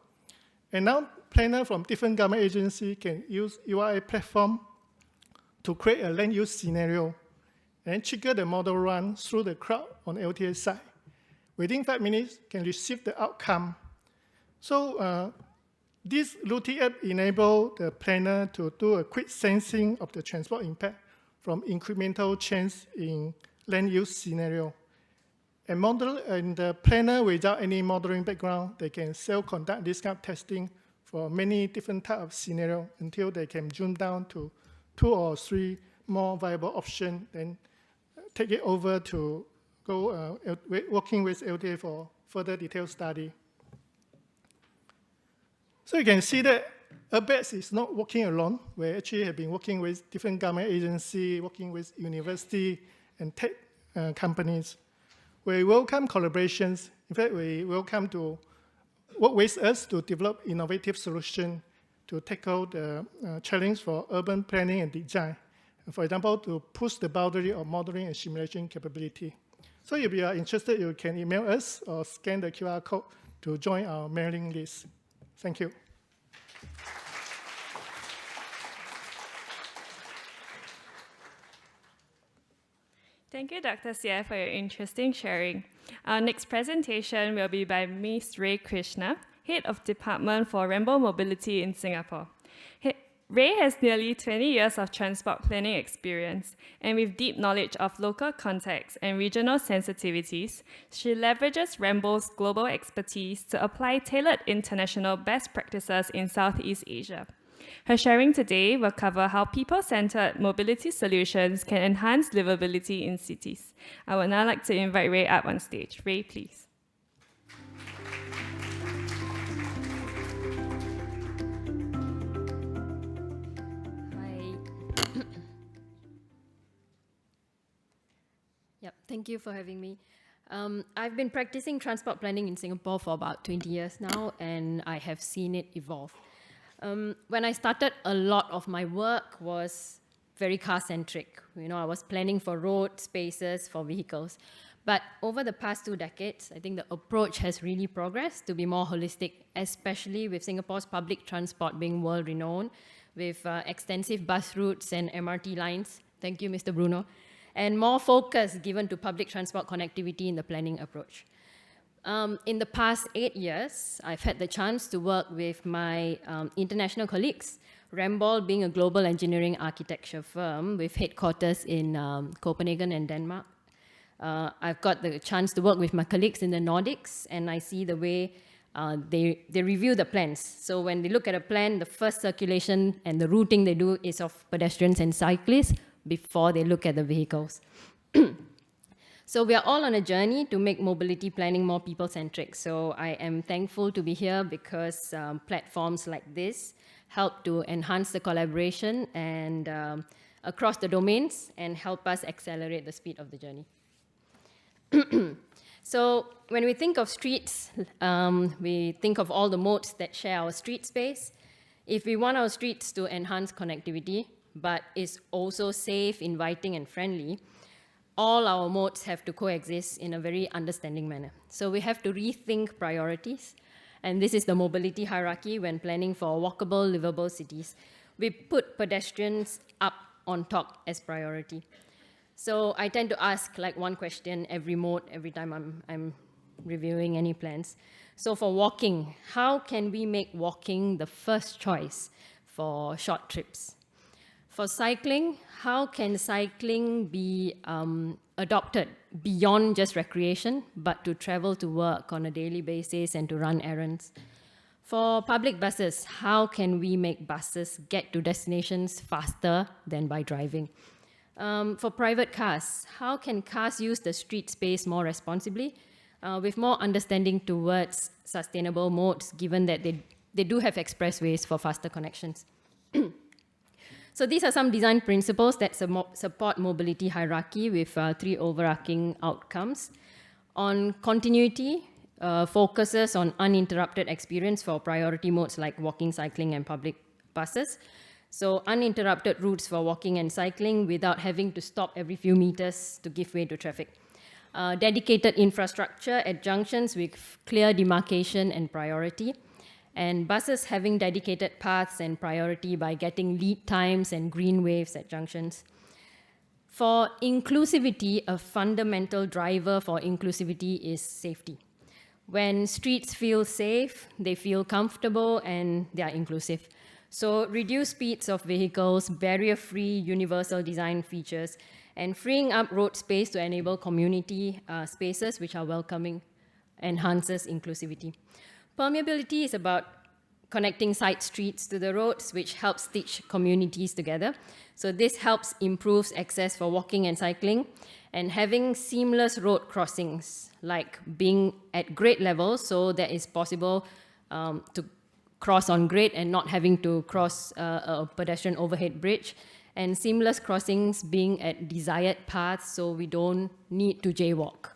and now planners from different government agencies can use UI platform to create a land use scenario and trigger the model run through the crowd on LTA side. Within 5 minutes, can receive the outcome. So this Litian app enables the planner to do a quick sensing of the transport impact from incremental change in land use scenario. And the planner without any modeling background, they can self-conduct this kind of testing for many different types of scenarios until they can zoom down to 2 or 3 more viable options, then take it over to go working with LTA for further detailed study. So you can see that URBEX is not working alone. We actually have been working with different government agencies, working with university and tech companies. We welcome collaborations. In fact, we welcome to work with us to develop innovative solutions to tackle the challenge for urban planning and design. For example, to push the boundary of modeling and simulation capability. So if you are interested, you can email us or scan the QR code to join our mailing list. Thank you. Thank you, Dr. Sia, for your interesting sharing. Our next presentation will be by Ms. Krishna, Head of Department for Rainbow Mobility in Singapore. Ray has nearly 20 years of transport planning experience, and with deep knowledge of local context and regional sensitivities, she leverages Rainbow's global expertise to apply tailored international best practices in Southeast Asia. Her sharing today will cover how people-centered mobility solutions can enhance livability in cities. I would now like to invite Ray up on stage. Ray, please. Yep, thank you for having me. I've been practicing transport planning in Singapore for about 20 years now, and I have seen it evolve. When I started, a lot of my work was very car-centric. You know, I was planning for road spaces for vehicles. But over the past 2 decades, I think the approach has really progressed to be more holistic, especially with Singapore's public transport being world-renowned, with extensive bus routes and MRT lines. Thank you, Mr. Bruno. And more focus given to public transport connectivity in the planning approach. In the past 8 years, I've had the chance to work with my international colleagues, Liveable being a global engineering architecture firm with headquarters in Copenhagen and Denmark. I've got the chance to work with my colleagues in the Nordics, and I see the way they review the plans. So when they look at a plan, the first circulation and the routing they do is of pedestrians and cyclists before they look at the vehicles. So we are all on a journey to make mobility planning more people-centric. So I am thankful to be here because platforms like this help to enhance the collaboration and across the domains and help us accelerate the speed of the journey. So when we think of streets, we think of all the modes that share our street space. If we want our streets to enhance connectivity, but is also safe, inviting, and friendly, all our modes have to coexist in a very understanding manner. So we have to rethink priorities, and this is the mobility hierarchy when planning for walkable, livable cities. We put pedestrians up on top as priority. So I tend to ask like one question every mode, every time I'm reviewing any plans. So for walking, how can we make walking the first choice for short trips. For cycling, how can cycling be adopted beyond just recreation, but to travel to work on a daily basis and to run errands? For public buses, how can we make buses get to destinations faster than by driving? For private cars, how can cars use the street space more responsibly with more understanding towards sustainable modes, given that they do have expressways for faster connections? So these are some design principles that support mobility hierarchy with 3 overarching outcomes. On continuity, focuses on uninterrupted experience for priority modes like walking, cycling, and public buses. So uninterrupted routes for walking and cycling without having to stop every few meters to give way to traffic. Dedicated infrastructure at junctions with clear demarcation and priority. And buses having dedicated paths and priority by getting lead times and green waves at junctions. For inclusivity, a fundamental driver for inclusivity is safety. When streets feel safe, they feel comfortable, and they are inclusive. So reduced speeds of vehicles, barrier-free universal design features, and freeing up road space to enable community spaces which are welcoming enhances inclusivity. Permeability is about connecting side streets to the roads, which helps stitch communities together. So this helps improve access for walking and cycling, and having seamless road crossings, like being at grade level, so that it's possible to cross on grade and not having to cross a pedestrian overhead bridge, and seamless crossings being at desired paths, so we don't need to jaywalk.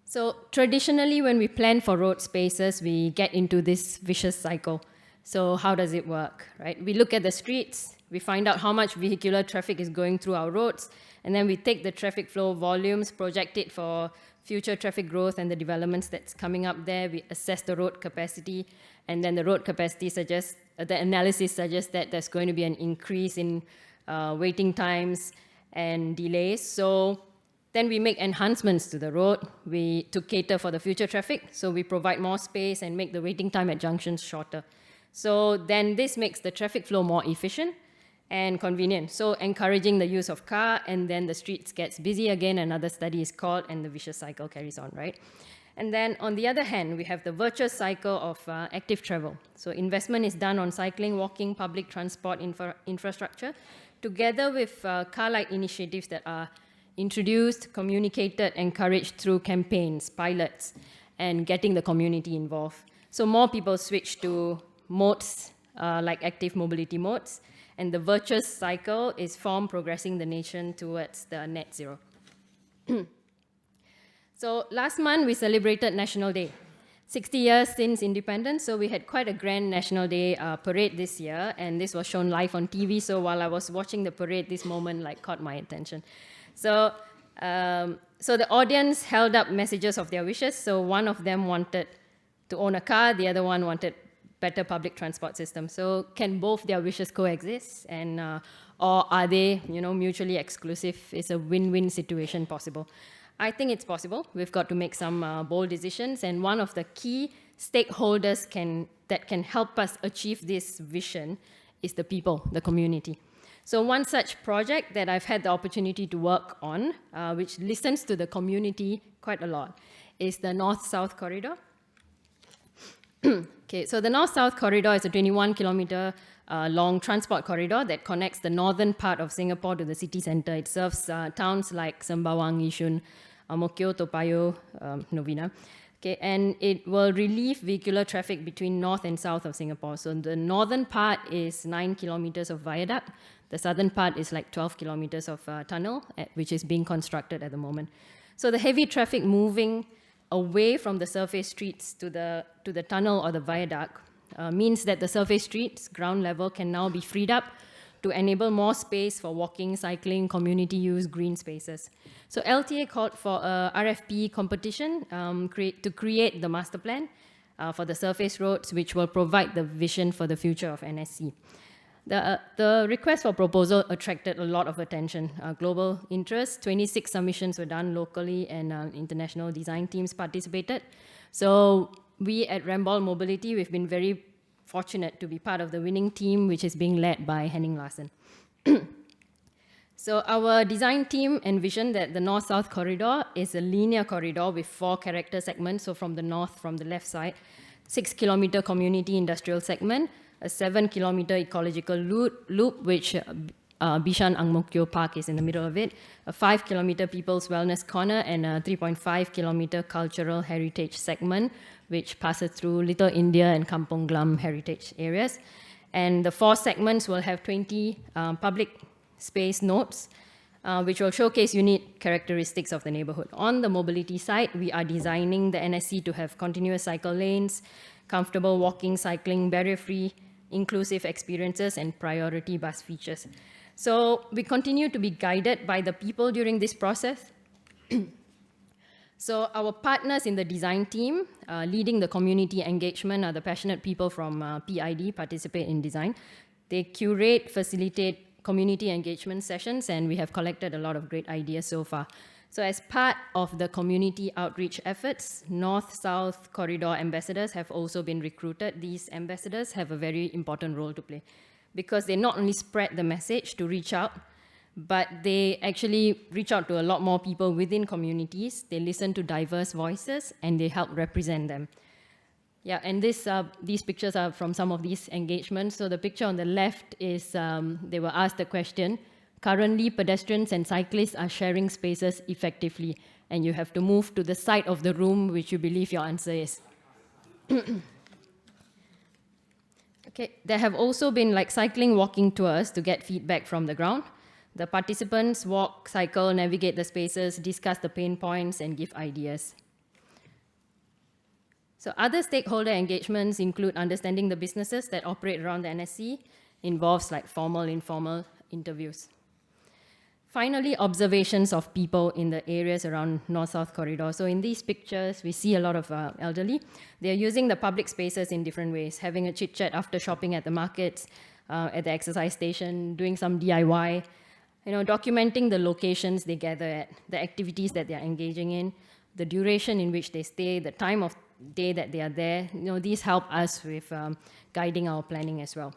So traditionally, when we plan for road spaces, we get into this vicious cycle. So how does it work, right? We look at the streets, we find out how much vehicular traffic is going through our roads, and then we take the traffic flow volumes, project it for future traffic growth and the developments that's coming up there. We assess the road capacity, and then the road capacity suggests, the analysis suggests that there's going to be an increase in waiting times and delays. So then we make enhancements to the road to cater for the future traffic. So we provide more space and make the waiting time at junctions shorter. So then this makes the traffic flow more efficient and convenient. So encouraging the use of car, and then the streets gets busy again, another study is called, and the vicious cycle carries on, right? And then on the other hand, we have the virtuous cycle of active travel. So investment is done on cycling, walking, public transport infrastructure, together with car-like initiatives that are introduced, communicated, encouraged through campaigns, pilots, and getting the community involved. So more people switch to modes like active mobility modes, and the virtuous cycle is formed, progressing the nation towards the net zero. So last month we celebrated National Day, 60 years since independence, so we had quite a grand National Day parade this year, and this was shown live on TV, so while I was watching the parade, this moment caught my attention. So the audience held up messages of their wishes. So one of them wanted to own a car, the other one wanted better public transport system. So can both their wishes coexist, and or are they, mutually exclusive? Is a win-win situation possible? I think it's possible. We've got to make some bold decisions, and one of the key stakeholders that can help us achieve this vision is the people, the community. So one such project that I've had the opportunity to work on, which listens to the community quite a lot, is the North-South Corridor. Okay, so the North-South Corridor is a 21-kilometer long transport corridor that connects the northern part of Singapore to the city centre. It serves towns like Sembawang, Yishun, Ang Mo Kio, Toa Payoh, Novena. Okay, and it will relieve vehicular traffic between north and south of Singapore. So the northern part is 9 kilometers of viaduct. The southern part is 12 kilometers of tunnel, which is being constructed at the moment. So the heavy traffic moving away from the surface streets to the tunnel or the viaduct means that the surface streets, ground level, can now be freed up to enable more space for walking, cycling, community use, green spaces. So LTA called for a RFP competition to create the master plan for the surface roads, which will provide the vision for the future of NSC. The request for proposal attracted a lot of attention, global interest. 26 submissions were done locally, and international design teams participated. So we at Ramball Mobility, we've been very fortunate to be part of the winning team, which is being led by Henning Larsen. So our design team envisioned that the north-south corridor is a linear corridor with 4 character segments. So from the north, from the left side, 6-kilometer community industrial segment, a 7-kilometer ecological loop, which Bishan Ang Mo Kio Park is in the middle of it, a 5-kilometer people's wellness corner, and a 3.5-kilometer cultural heritage segment, which passes through Little India and Kampong Glam heritage areas. And the 4 segments will have 20 public space nodes, which will showcase unique characteristics of the neighborhood. On the mobility side, we are designing the NSC to have continuous cycle lanes, comfortable walking, cycling, barrier-free, inclusive experiences, and priority bus features. So we continue to be guided by the people during this process. So our partners in the design team, leading the community engagement, are the passionate people from PID, Participate in Design. They curate, facilitate community engagement sessions, and we have collected a lot of great ideas so far. So as part of the community outreach efforts, North-South Corridor ambassadors have also been recruited. These ambassadors have a very important role to play because they not only spread the message to reach out, but they actually reach out to a lot more people within communities. They listen to diverse voices, and they help represent them. Yeah, and these pictures are from some of these engagements. So the picture on the left is, they were asked the question, currently pedestrians and cyclists are sharing spaces effectively, and you have to move to the side of the room which you believe your answer is. Okay, there have also been like cycling walking tours to get feedback from the ground. The participants walk, cycle, navigate the spaces, discuss the pain points, and give ideas. So other stakeholder engagements include understanding the businesses that operate around the NSC, involves like formal, informal interviews. Finally, observations of people in the areas around North-South Corridor. So in these pictures, we see a lot of elderly. They're using the public spaces in different ways, having a chit-chat after shopping at the markets, at the exercise station, doing some DIY, documenting the locations they gather at, the activities that they're engaging in, the duration in which they stay, the time of day that they are there. These help us with guiding our planning as well.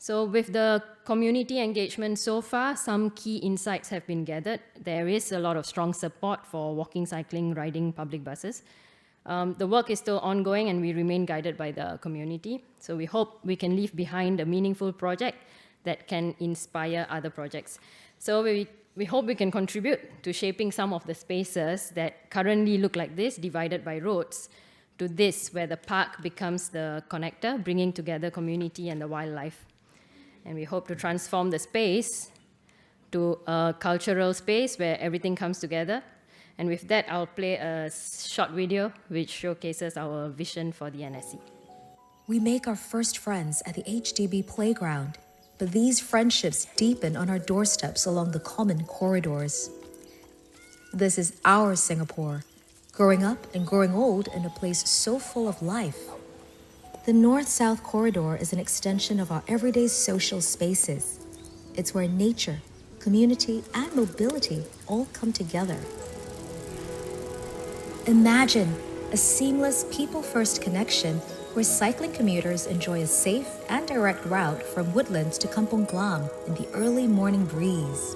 So with the community engagement so far, some key insights have been gathered. There is a lot of strong support for walking, cycling, riding public buses. The work is still ongoing, and we remain guided by the community. So we hope we can leave behind a meaningful project that can inspire other projects. So we hope we can contribute to shaping some of the spaces that currently look like this, divided by roads, to this, where the park becomes the connector, bringing together community and the wildlife. And we hope to transform the space to a cultural space where everything comes together. And with that, I'll play a short video which showcases our vision for the NSC. We make our first friends at the HDB playground, but these friendships deepen on our doorsteps along the common corridors. This is our Singapore, growing up and growing old in a place so full of life. The North-South Corridor is an extension of our everyday social spaces. It's where nature, community, and mobility all come together. Imagine a seamless people-first connection where cycling commuters enjoy a safe and direct route from Woodlands to Kampong Glam in the early morning breeze.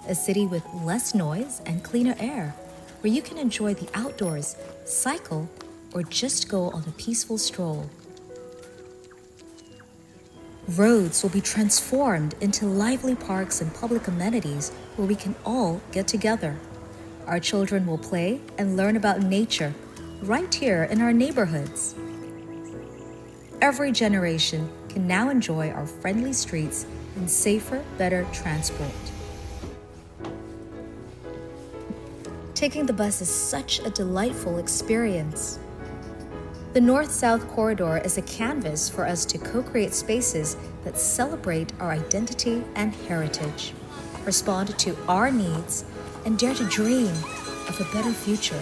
A city with less noise and cleaner air, where you can enjoy the outdoors, cycle, or just go on a peaceful stroll. Roads will be transformed into lively parks and public amenities where we can all get together. Our children will play and learn about nature right here in our neighborhoods. Every generation can now enjoy our friendly streets and safer, better transport. Taking the bus is such a delightful experience. The North-South Corridor is a canvas for us to co-create spaces that celebrate our identity and heritage, respond to our needs, and dare to dream of a better future.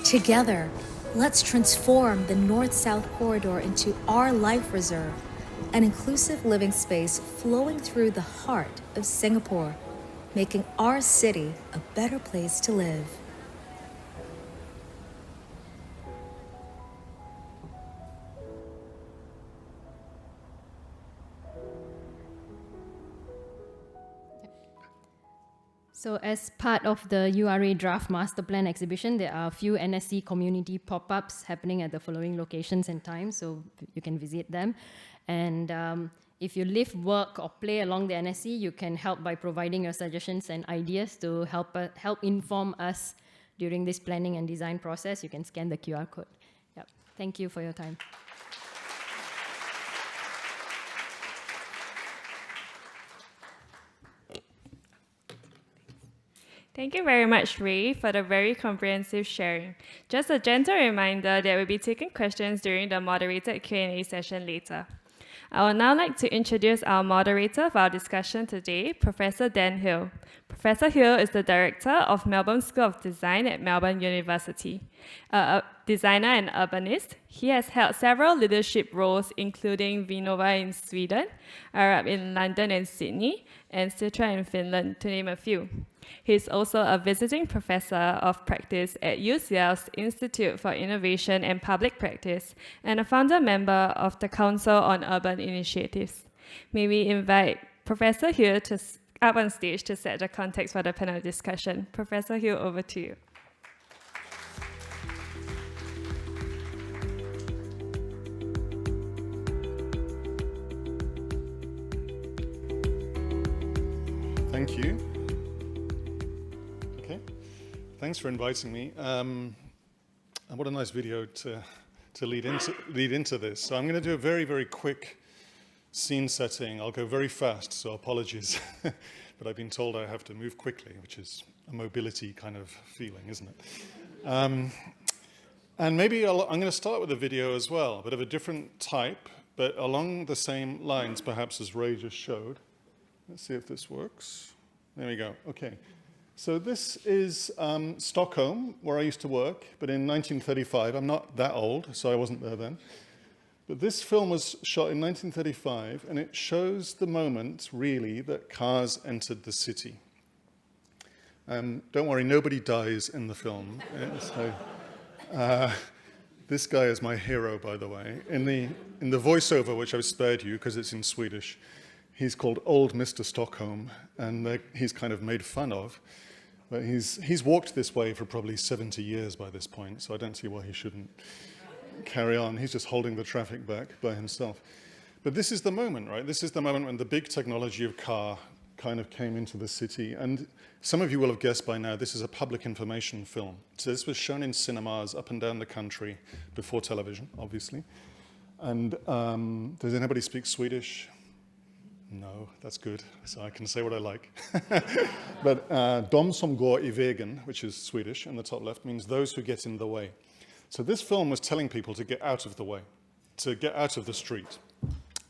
Together, let's transform the North-South Corridor into our life reserve, an inclusive living space flowing through the heart of Singapore, making our city a better place to live. So as part of the URA Draft Master Plan exhibition, there are a few NSC community pop-ups happening at the following locations and times, so you can visit them. And if you live, work, or play along the NSC, you can help by providing your suggestions and ideas to help inform us during this planning and design process. You can scan the QR code. Yep. Thank you for your time. Thank you very much, Ray, for the very comprehensive sharing. Just a gentle reminder that we'll be taking questions during the moderated Q&A session later. I would now like to introduce our moderator for our discussion today, Professor Dan Hill. Professor Hill is the director of Melbourne School of Design at Melbourne University. A designer and urbanist, he has held several leadership roles, including Vinnova in Sweden, Arup in London and Sydney, and Sitra in Finland, to name a few. He is also a visiting professor of practice at UCL's Institute for Innovation and Public Practice and a founder member of the Council on Urban Initiatives. May we invite Professor Hill up on stage to set the context for the panel discussion. Professor Hill, over to you. Thank you. Okay, thanks for inviting me. And what a nice video to lead into this. So I'm going to do a very, very quick scene setting. I'll go very fast, so apologies. But I've been told I have to move quickly, which is a mobility kind of feeling, isn't it? And maybe I'm going to start with a video as well, a bit of a different type, but along the same lines, perhaps, as Ray just showed. Let's see if this works. There we go. Okay. So this is Stockholm, where I used to work, but in 1935. I'm not that old, so I wasn't there then. But this film was shot in 1935, and it shows the moment, really, that cars entered the city. Don't worry, nobody dies in the film. So, this guy is my hero, by the way. In the voiceover, which I've spared you because it's in Swedish, he's called Old Mr. Stockholm, and he's kind of made fun of. But he's walked this way for probably 70 years by this point, so I don't see why he shouldn't carry on. He's just holding the traffic back by himself. But this is the moment, right? This is the moment when the big technology of car kind of came into the city. And some of you will have guessed by now, this is a public information film. So this was shown in cinemas up and down the country before television, obviously. And does anybody speak Swedish? No, that's good, so I can say what I like. But de som går I vägen, which is Swedish, in the top left, means those who get in the way. So this film was telling people to get out of the way, to get out of the street,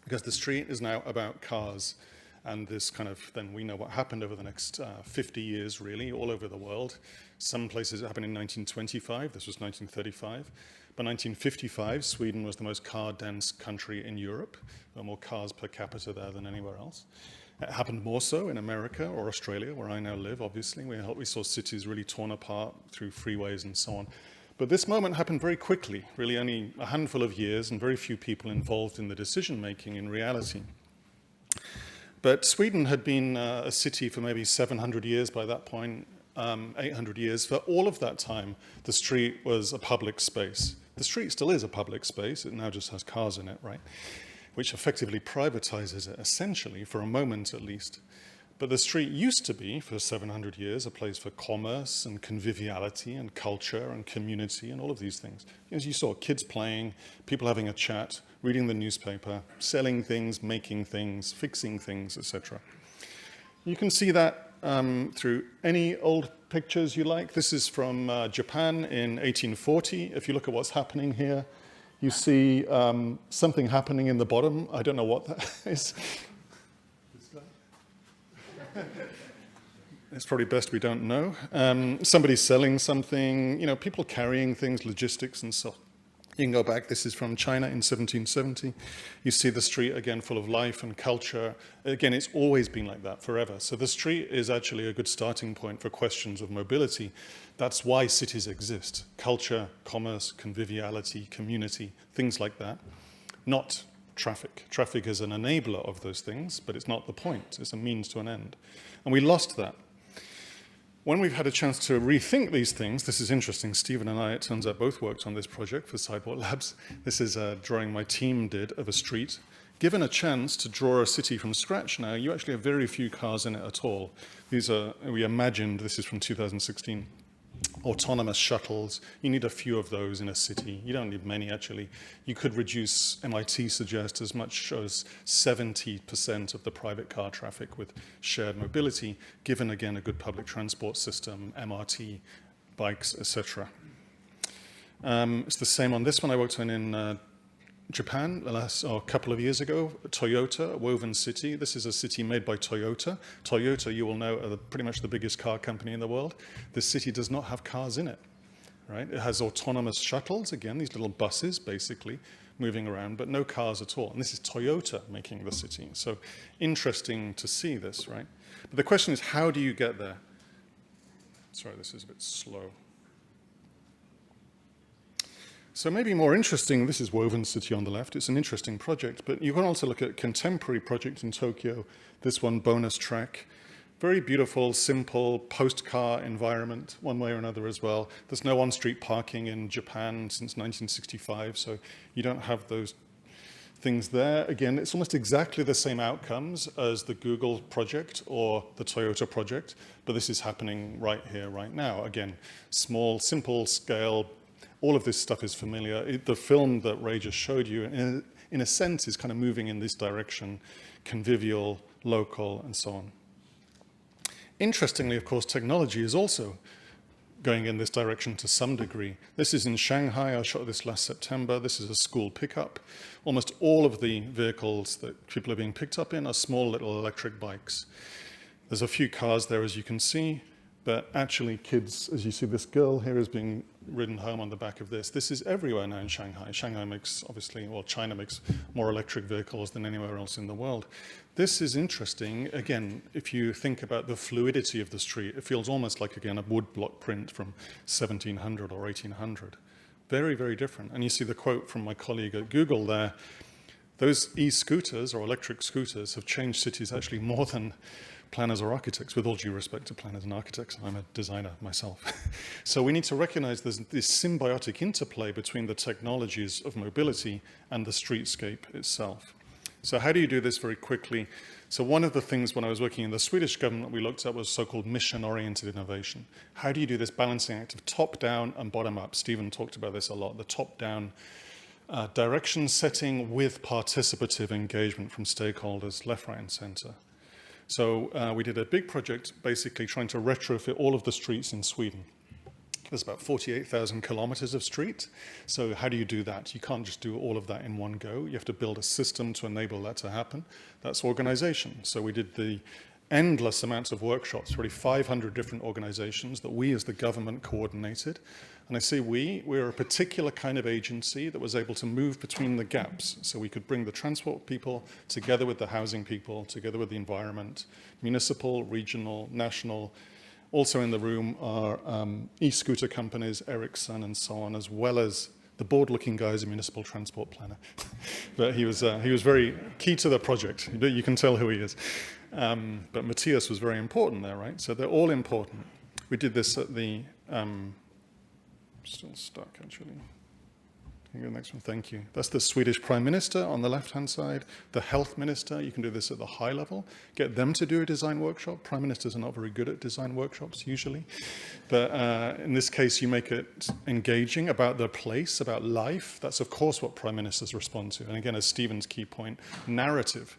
because the street is now about cars. And this kind of, then we know what happened over the next 50 years, really, all over the world. Some places it happened in 1925, this was 1935. By 1955, Sweden was the most car-dense country in Europe. There were more cars per capita there than anywhere else. It happened more so in America or Australia, where I now live, obviously. We saw cities really torn apart through freeways and so on. But this moment happened very quickly, really only a handful of years and very few people involved in the decision-making in reality. But Sweden had been a city for maybe 700 years by that point, 800 years. For all of that time, the street was a public space. The street still is a public space. It now just has cars in it, right? Which effectively privatizes it, essentially, for a moment at least. But the street used to be, for 700 years, a place for commerce and conviviality and culture and community and all of these things. As you saw, kids playing, people having a chat, reading the newspaper, selling things, making things, fixing things, etc. You can see that through any old pictures you like. This is from Japan in 1840. If you look at what's happening here, you see something happening in the bottom. I don't know what that is. It's probably best we don't know. Somebody's selling something, people carrying things, logistics and so on. You can go back. This is from China in 1770. You see the street again full of life and culture. Again, it's always been like that forever. So the street is actually a good starting point for questions of mobility. That's why cities exist. Culture, commerce, conviviality, community, things like that. Not traffic. Traffic is an enabler of those things, but it's not the point. It's a means to an end. And we lost that. when we've had a chance to rethink these things, this is interesting. Stephen and I, it turns out, both worked on this project for Sidewalk Labs. This is a drawing my team did of a street. Given a chance to draw a city from scratch now, you actually have very few cars in it at all. These are, we imagined, this is from 2016, autonomous shuttles. You need a few of those in a city. You don't need many, actually. You could reduce, MIT suggests, as much as 70% of the private car traffic with shared mobility, given, again, a good public transport system, MRT, bikes, etc. It's the same on this one. I worked on in Japan a couple of years ago, Toyota, Woven City. This is a city made by Toyota. Toyota, you will know, are pretty much the biggest car company in the world. This city does not have cars in it, right? It has autonomous shuttles, again, these little buses, basically, moving around, but no cars at all. And this is Toyota making the city. So interesting to see this, right? But the question is, how do you get there? Sorry, this is a bit slow. So maybe more interesting, this is Woven City on the left. It's an interesting project, but you can also look at contemporary projects in Tokyo. This one, Bonus Track. Very beautiful, simple, post-car environment, one way or another as well. There's no on-street parking in Japan since 1965, so you don't have those things there. Again, it's almost exactly the same outcomes as the Google project or the Toyota project, but this is happening right here, right now. Again, small, simple scale. All of this stuff is familiar. The film that Ray just showed you, in a sense, is kind of moving in this direction, convivial, local, and so on. Interestingly, of course, technology is also going in this direction to some degree. This is in Shanghai. I shot this last September. This is a school pickup. Almost all of the vehicles that people are being picked up in are small little electric bikes. There's a few cars there, as you can see. But actually, kids, as you see, this girl here is being ridden home on the back of this. This is everywhere now in Shanghai. Shanghai makes, obviously, well, China makes more electric vehicles than anywhere else in the world. This is interesting. Again, if you think about the fluidity of the street, it feels almost like, again, a woodblock print from 1700 or 1800. Very, very different. And you see the quote from my colleague at Google there. Those e-scooters or electric scooters have changed cities actually more than planners or architects, with all due respect to planners and architects. I'm a designer myself. So we need to recognize there's this symbiotic interplay between the technologies of mobility and the streetscape itself. So how do you do this very quickly? So one of the things when I was working in the Swedish government we looked at was so-called mission-oriented innovation. How do you do this balancing act of top-down and bottom-up? Stephen talked about this a lot, the top-down direction setting with participative engagement from stakeholders, left, right, and center. So we did a big project basically trying to retrofit all of the streets in Sweden. There's about 48,000 kilometers of street. So how do you do that? You can't just do all of that in one go. You have to build a system to enable that to happen. That's organization. So we did the endless amounts of workshops, really 500 different organizations that we as the government coordinated. And I say we're a particular kind of agency that was able to move between the gaps. So we could bring the transport people together with the housing people, together with the environment, municipal, regional, national. Also in the room are e-scooter companies, Ericsson and so on, as well as the bored-looking guy is a municipal transport planner. But he was very key to the project. You can tell who he is. But Matthias was very important there, right? So they're all important. We did this at the... still stuck, actually. Can you go to the next one? Thank you. That's the Swedish Prime Minister on the left-hand side. The Health Minister, you can do this at the high level. Get them to do a design workshop. Prime Ministers are not very good at design workshops, usually. But in this case, you make it engaging about the place, about life. That's, of course, what Prime Ministers respond to. And again, as Stephen's key point, narrative.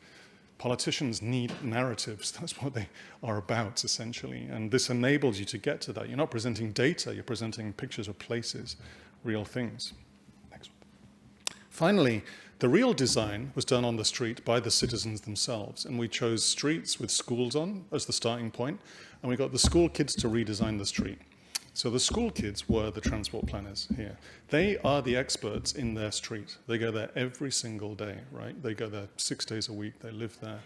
Politicians need narratives. That's what they are about, essentially. And this enables you to get to that. You're not presenting data. You're presenting pictures of places, real things. Next one. Finally, the real design was done on the street by the citizens themselves. And we chose streets with schools on as the starting point. And we got the school kids to redesign the street. So the school kids were the transport planners here. They are the experts in their street. They go there every single day, right? They go there 6 days a week. They live there.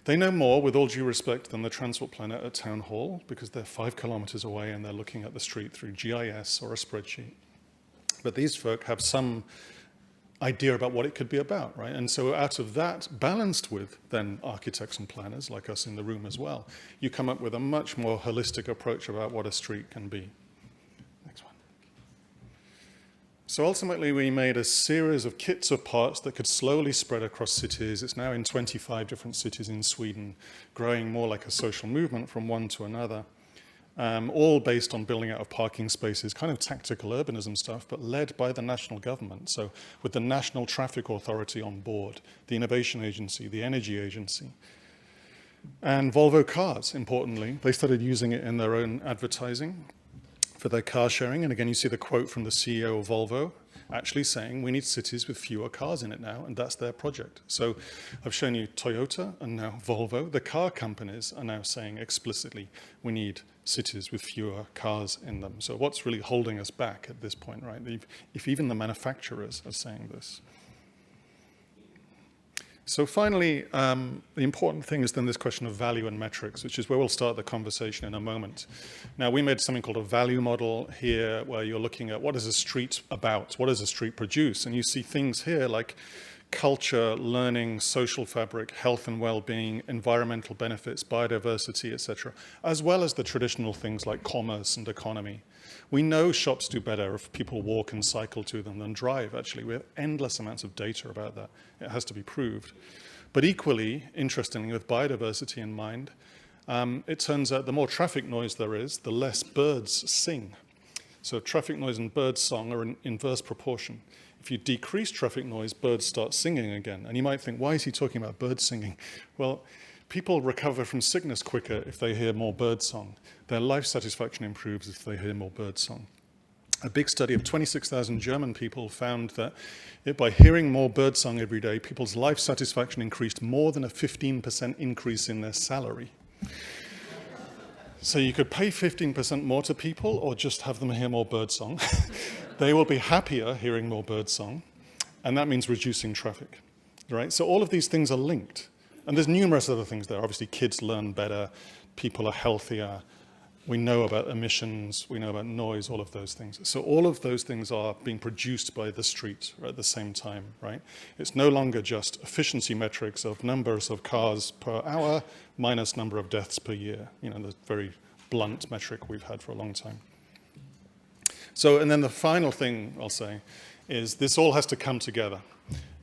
They know more, with all due respect, than the transport planner at town hall because they're 5 kilometers away and they're looking at the street through GIS or a spreadsheet. But these folk have some idea about what it could be about, right? And so out of that, balanced with then architects and planners like us in the room as well, you come up with a much more holistic approach about what a street can be. Next one. So ultimately, we made a series of kits of parts that could slowly spread across cities. It's now in 25 different cities in Sweden, growing more like a social movement from one to another. All based on building out of parking spaces, kind of tactical urbanism stuff, but led by the national government. So with the National Traffic Authority on board, the Innovation Agency, the Energy Agency. And Volvo Cars, importantly, they started using it in their own advertising for their car sharing. And again, you see the quote from the CEO of Volvo, actually saying we need cities with fewer cars in it now, and that's their project. So I've shown you Toyota and now Volvo. The car companies are now saying explicitly we need cities with fewer cars in them. So what's really holding us back at this point, right? If even the manufacturers are saying this. So finally, the important thing is then this question of value and metrics, which is where we'll start the conversation in a moment. Now, we made something called a value model here, where you're looking at what is a street about, what does a street produce? And you see things here like culture, learning, social fabric, health and well-being, environmental benefits, biodiversity, etc., as well as the traditional things like commerce and economy. We know shops do better if people walk and cycle to them than drive, actually. We have endless amounts of data about that. It has to be proved. But equally, interestingly, with biodiversity in mind, it turns out the more traffic noise there is, the less birds sing. So traffic noise and bird song are in inverse proportion. If you decrease traffic noise, birds start singing again. And you might think, why is he talking about bird singing? Well, people recover from sickness quicker if they hear more bird song. Their life satisfaction improves if they hear more bird song. A big study of 26,000 German people found that by hearing more bird song every day, people's life satisfaction increased more than a 15% increase in their salary. So you could pay 15% more to people or just have them hear more bird song. They will be happier hearing more bird song, and that means reducing traffic, right? So all of these things are linked. And there's numerous other things there. Obviously, kids learn better, people are healthier, we know about emissions, we know about noise, all of those things. So all of those things are being produced by the street at the same time, right? It's no longer just efficiency metrics of numbers of cars per hour minus number of deaths per year, you know, the very blunt metric we've had for a long time. So, and then the final thing I'll say is this all has to come together.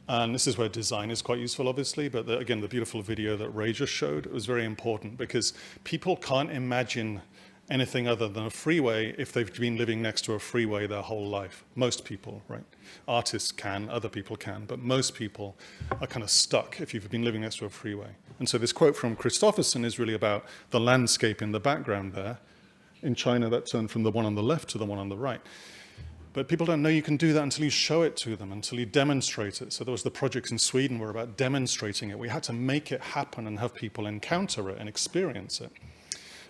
And this is where design is quite useful, obviously, but again, the beautiful video that Ray just showed was very important because people can't imagine anything other than a freeway if they've been living next to a freeway their whole life. Most people, right? Artists can, other people can, but most people are kind of stuck if you've been living next to a freeway. And so this quote from Christopherson is really about the landscape in the background there. In China, that turned from the one on the left to the one on the right. But people don't know you can do that until you show it to them, until you demonstrate it. So there was the projects in Sweden were about demonstrating it. We had to make it happen and have people encounter it and experience it.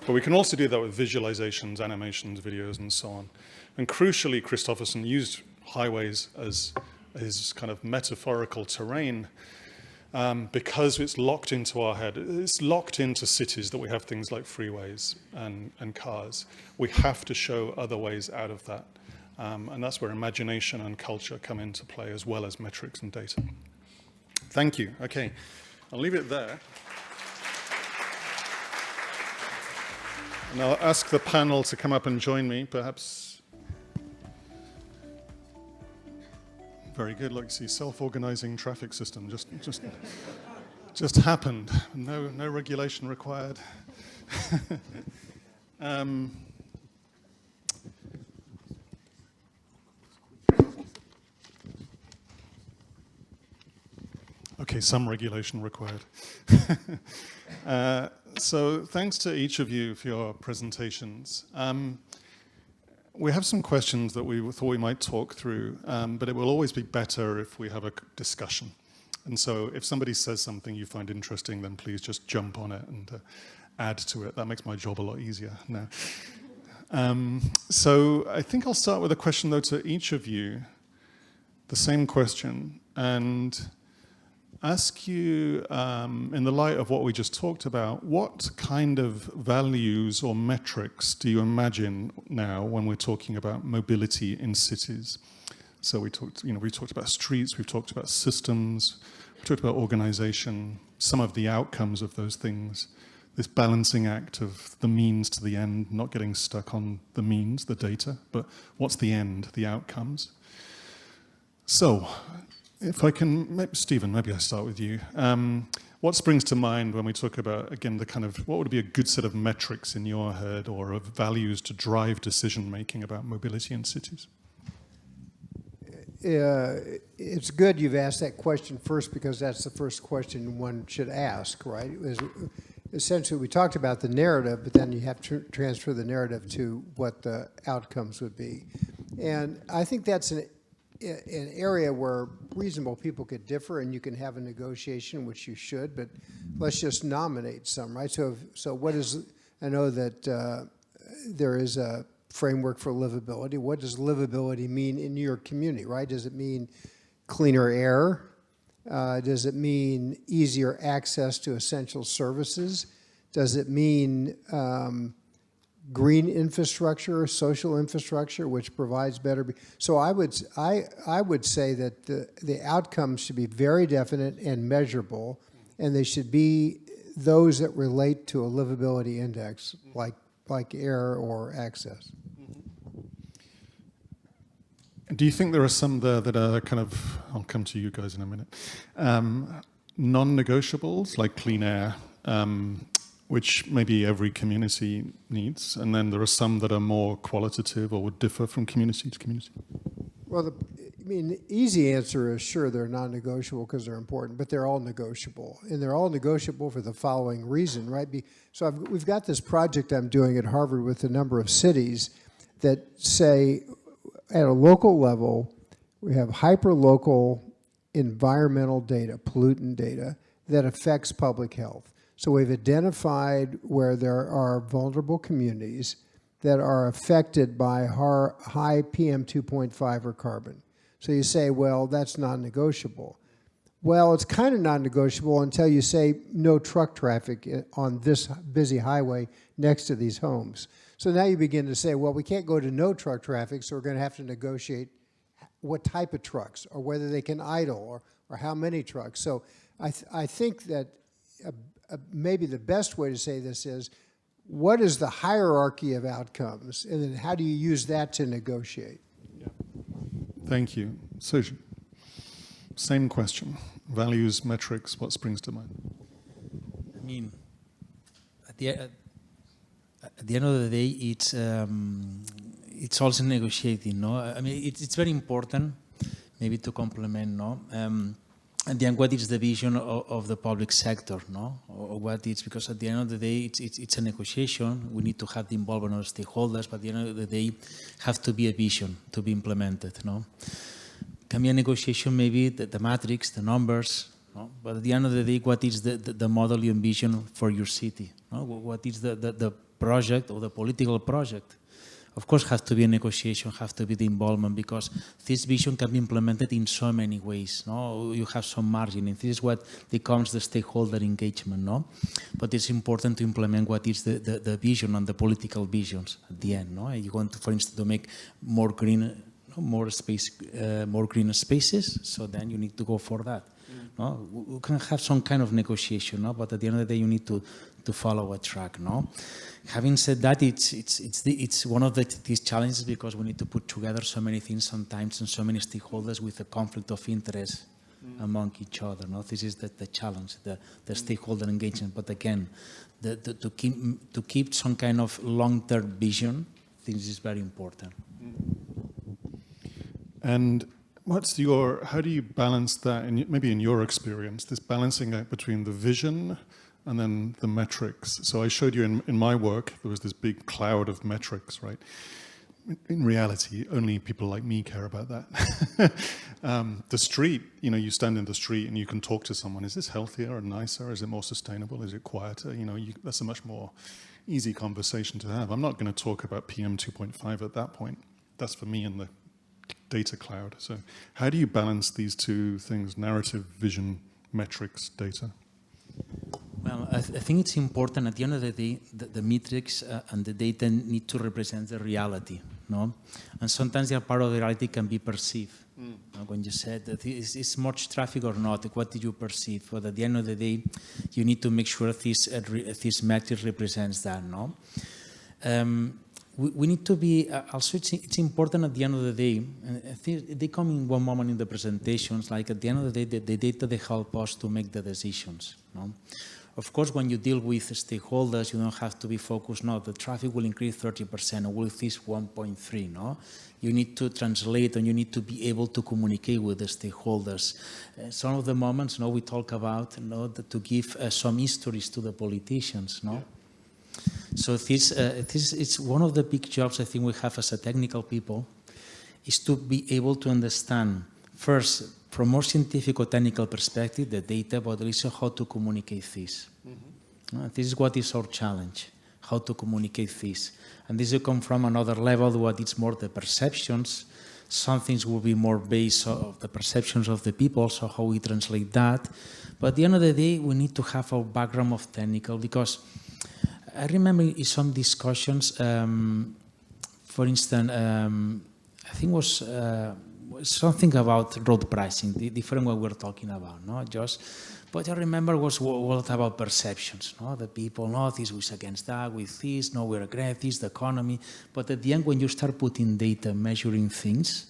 But we can also do that with visualizations, animations, videos, and so on. And crucially, Christopherson used highways as his kind of metaphorical terrain because it's locked into our head. It's locked into cities that we have things like freeways and cars. We have to show other ways out of that. And that's where imagination and culture come into play, as well as metrics and data. Thank you. Okay, I'll leave it there. And I'll ask the panel to come up and join me, perhaps. Very good. Look, see, self-organizing traffic system just happened. No regulation required. Okay, some regulation required. So thanks to each of you for your presentations. We have some questions that we thought we might talk through, but it will always be better if we have a discussion. And so if somebody says something you find interesting, then please just jump on it and add to it. That makes my job a lot easier now. So I think I'll start with a question, though, to each of you, the same question, and ask you, in the light of what we just talked about, what kind of values or metrics do you imagine now when we're talking about mobility in cities? So we talked about streets, we've talked about systems, we talked about organization, some of the outcomes of those things, this balancing act of the means to the end, not getting stuck on the means, the data, but what's the end, the outcomes. So, if I can, Stephen, maybe I start with you. What springs to mind when we talk about, again, the kind of, what would be a good set of metrics in your head or of values to drive decision-making about mobility in cities? It's good you've asked that question first, because that's the first question one should ask, right? Essentially, we talked about the narrative, but then you have to transfer the narrative to what the outcomes would be. And I think that's an area where reasonable people could differ, and you can have a negotiation, which you should, but let's just nominate some, right? So what is, I know that there is a framework for livability. What does livability mean in your community, right? Does it mean cleaner air? Does it mean easier access to essential services? Does it mean green infrastructure, social infrastructure, which provides better? So I would say that the outcomes should be very definite and measurable, and they should be those that relate to a livability index, like air or access. Do you think there are some there that are kind of, I'll come to you guys in a minute, non-negotiables like clean air, which maybe every community needs, and then there are some that are more qualitative or would differ from community to community? Well, the easy answer is sure they're non-negotiable because they're important, but they're all negotiable. And they're all negotiable for the following reason, right? So we've got this project I'm doing at Harvard with a number of cities that say, at a local level, we have hyper-local environmental data, pollutant data, that affects public health. So we've identified where there are vulnerable communities that are affected by high PM 2.5 or carbon. So you say, well, that's non-negotiable. Well, it's kind of non-negotiable until you say no truck traffic on this busy highway next to these homes. So now you begin to say, well, we can't go to no truck traffic, so we're going to have to negotiate what type of trucks, or whether they can idle, or how many trucks. So I think that maybe the best way to say this is, what is the hierarchy of outcomes, and then how do you use that to negotiate? Yeah. Thank you. Sergi, same question. Values, metrics, what springs to mind? I mean, at the end of the day, it's also negotiating, no? I mean, it's very important, maybe to complement, no? At the end, what is the vision of the public sector, no? Or what is, because at the end of the day, it's a negotiation. We need to have the involvement of stakeholders, but at the end of the day, have to be a vision to be implemented, no? Can be a negotiation, maybe the matrix, the numbers, no? But at the end of the day, what is the model you envision for your city, no? What is the project or the political project? Of course, has to be a negotiation, has to be the involvement, because this vision can be implemented in so many ways. No, you have some margin, and this is what becomes the stakeholder engagement. No, but it's important to implement what is the vision and the political visions at the end. No, you want to, for instance, to make more green, more green spaces. So then you need to go for that. No, you can have some kind of negotiation. No, but at the end of the day, you need to follow a track. No. Having said that, it's one of these challenges, because we need to put together so many things sometimes and so many stakeholders with a conflict of interest among each other. No? This is the challenge, the stakeholder engagement. But again, to keep some kind of long-term vision, this is very important. And how do you balance that, maybe in your experience, this balancing act between the vision and then the metrics? So I showed you in my work, there was this big cloud of metrics, right? In reality, only people like me care about that. The street, you stand in the street and you can talk to someone. Is this healthier or nicer? Is it more sustainable? Is it quieter? That's a much more easy conversation to have. I'm not going to talk about PM 2.5 at that point. That's for me in the data cloud. So how do you balance these two things, narrative, vision, metrics, data? Well, I think it's important at the end of the day, the metrics and the data need to represent the reality, no? And sometimes they are part of the reality can be perceived. When you said that is much traffic or not, what did you perceive? But at the end of the day, you need to make sure this metric represents that, no? We need to be, also it's important at the end of the day, and I think they come in one moment in the presentations, like at the end of the day, the data, they help us to make the decisions, no? Of course, when you deal with stakeholders, you don't have to be focused, no, the traffic will increase 30%, or will increase 1.3, no? You need to translate and you need to be able to communicate with the stakeholders. Some of the moments, no, we talk about, no, to give some histories to the politicians, no? Yeah. So it's one of the big jobs I think we have as a technical people, is to be able to understand, first, from more scientific or technical perspective, the data, but also how to communicate this. This is what is our challenge, how to communicate this. And this will come from another level, what it's more the perceptions. Some things will be more based on the perceptions of the people, so how we translate that. But at the end of the day, we need to have a background of technical, because I remember in some discussions, for instance, I think it was something about road pricing, the different what we're talking about, no? But I remember was what about perceptions, no? The people, no, this was against that, with this, no, we're against this, the economy. But at the end, when you start putting data, measuring things,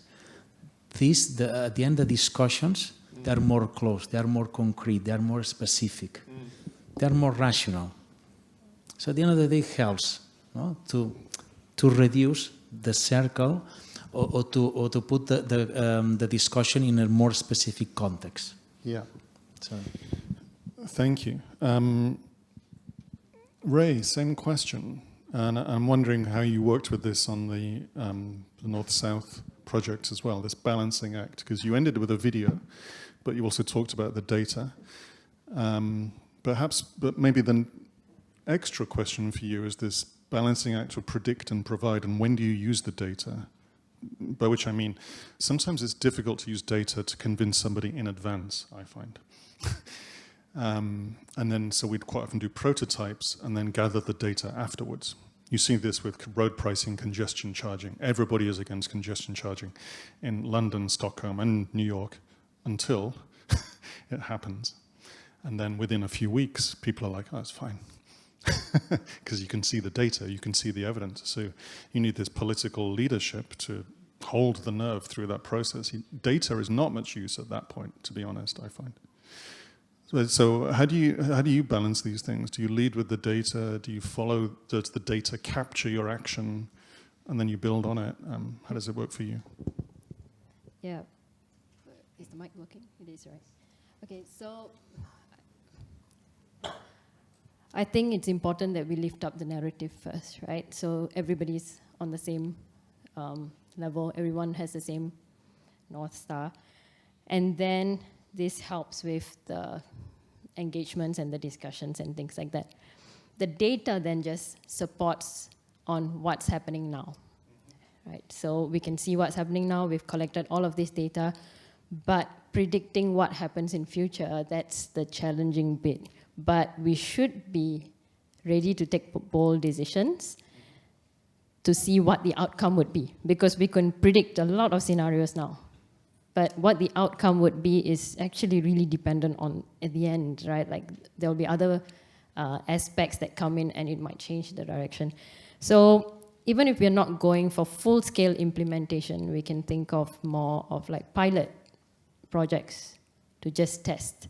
at the end, the discussions, they're more close, they're more concrete, they're more specific, they're more rational. So at the end of the day, it helps, no? to reduce the circle, or to put the discussion in a more specific context. Yeah. So. Thank you. Ray, same question. And I'm wondering how you worked with this on the North-South project as well, this balancing act, because you ended with a video, but you also talked about the data. But maybe the extra question for you is this balancing act of predict and provide, and when do you use the data? By which I mean, sometimes it's difficult to use data to convince somebody in advance, I find. And then, so we'd quite often do prototypes and then gather the data afterwards. You see this with road pricing, congestion charging. Everybody is against congestion charging in London, Stockholm, and New York until it happens. And then within a few weeks, people are like, oh, it's fine. Because you can see the data, you can see the evidence. So you need this political leadership to hold the nerve through that process. Data is not much use at that point, to be honest, I find. So how do you balance these things? Do you lead with the data? Do you follow, does the data capture your action, and then you build on it? How does it work for you? Yeah. Is the mic working? It is, right? Okay, so I think it's important that we lift up the narrative first, right? So everybody's on the same level. Everyone has the same North Star. And then this helps with the engagements and the discussions and things like that. The data then just supports on what's happening now, right? So we can see what's happening now. We've collected all of this data, but predicting what happens in future, that's the challenging bit. But we should be ready to take bold decisions to see what the outcome would be, because we can predict a lot of scenarios now. But what the outcome would be is actually really dependent on, at the end, right? Like there'll be other aspects that come in and it might change the direction. So even if we're not going for full-scale implementation, we can think of more of like pilot projects to just test,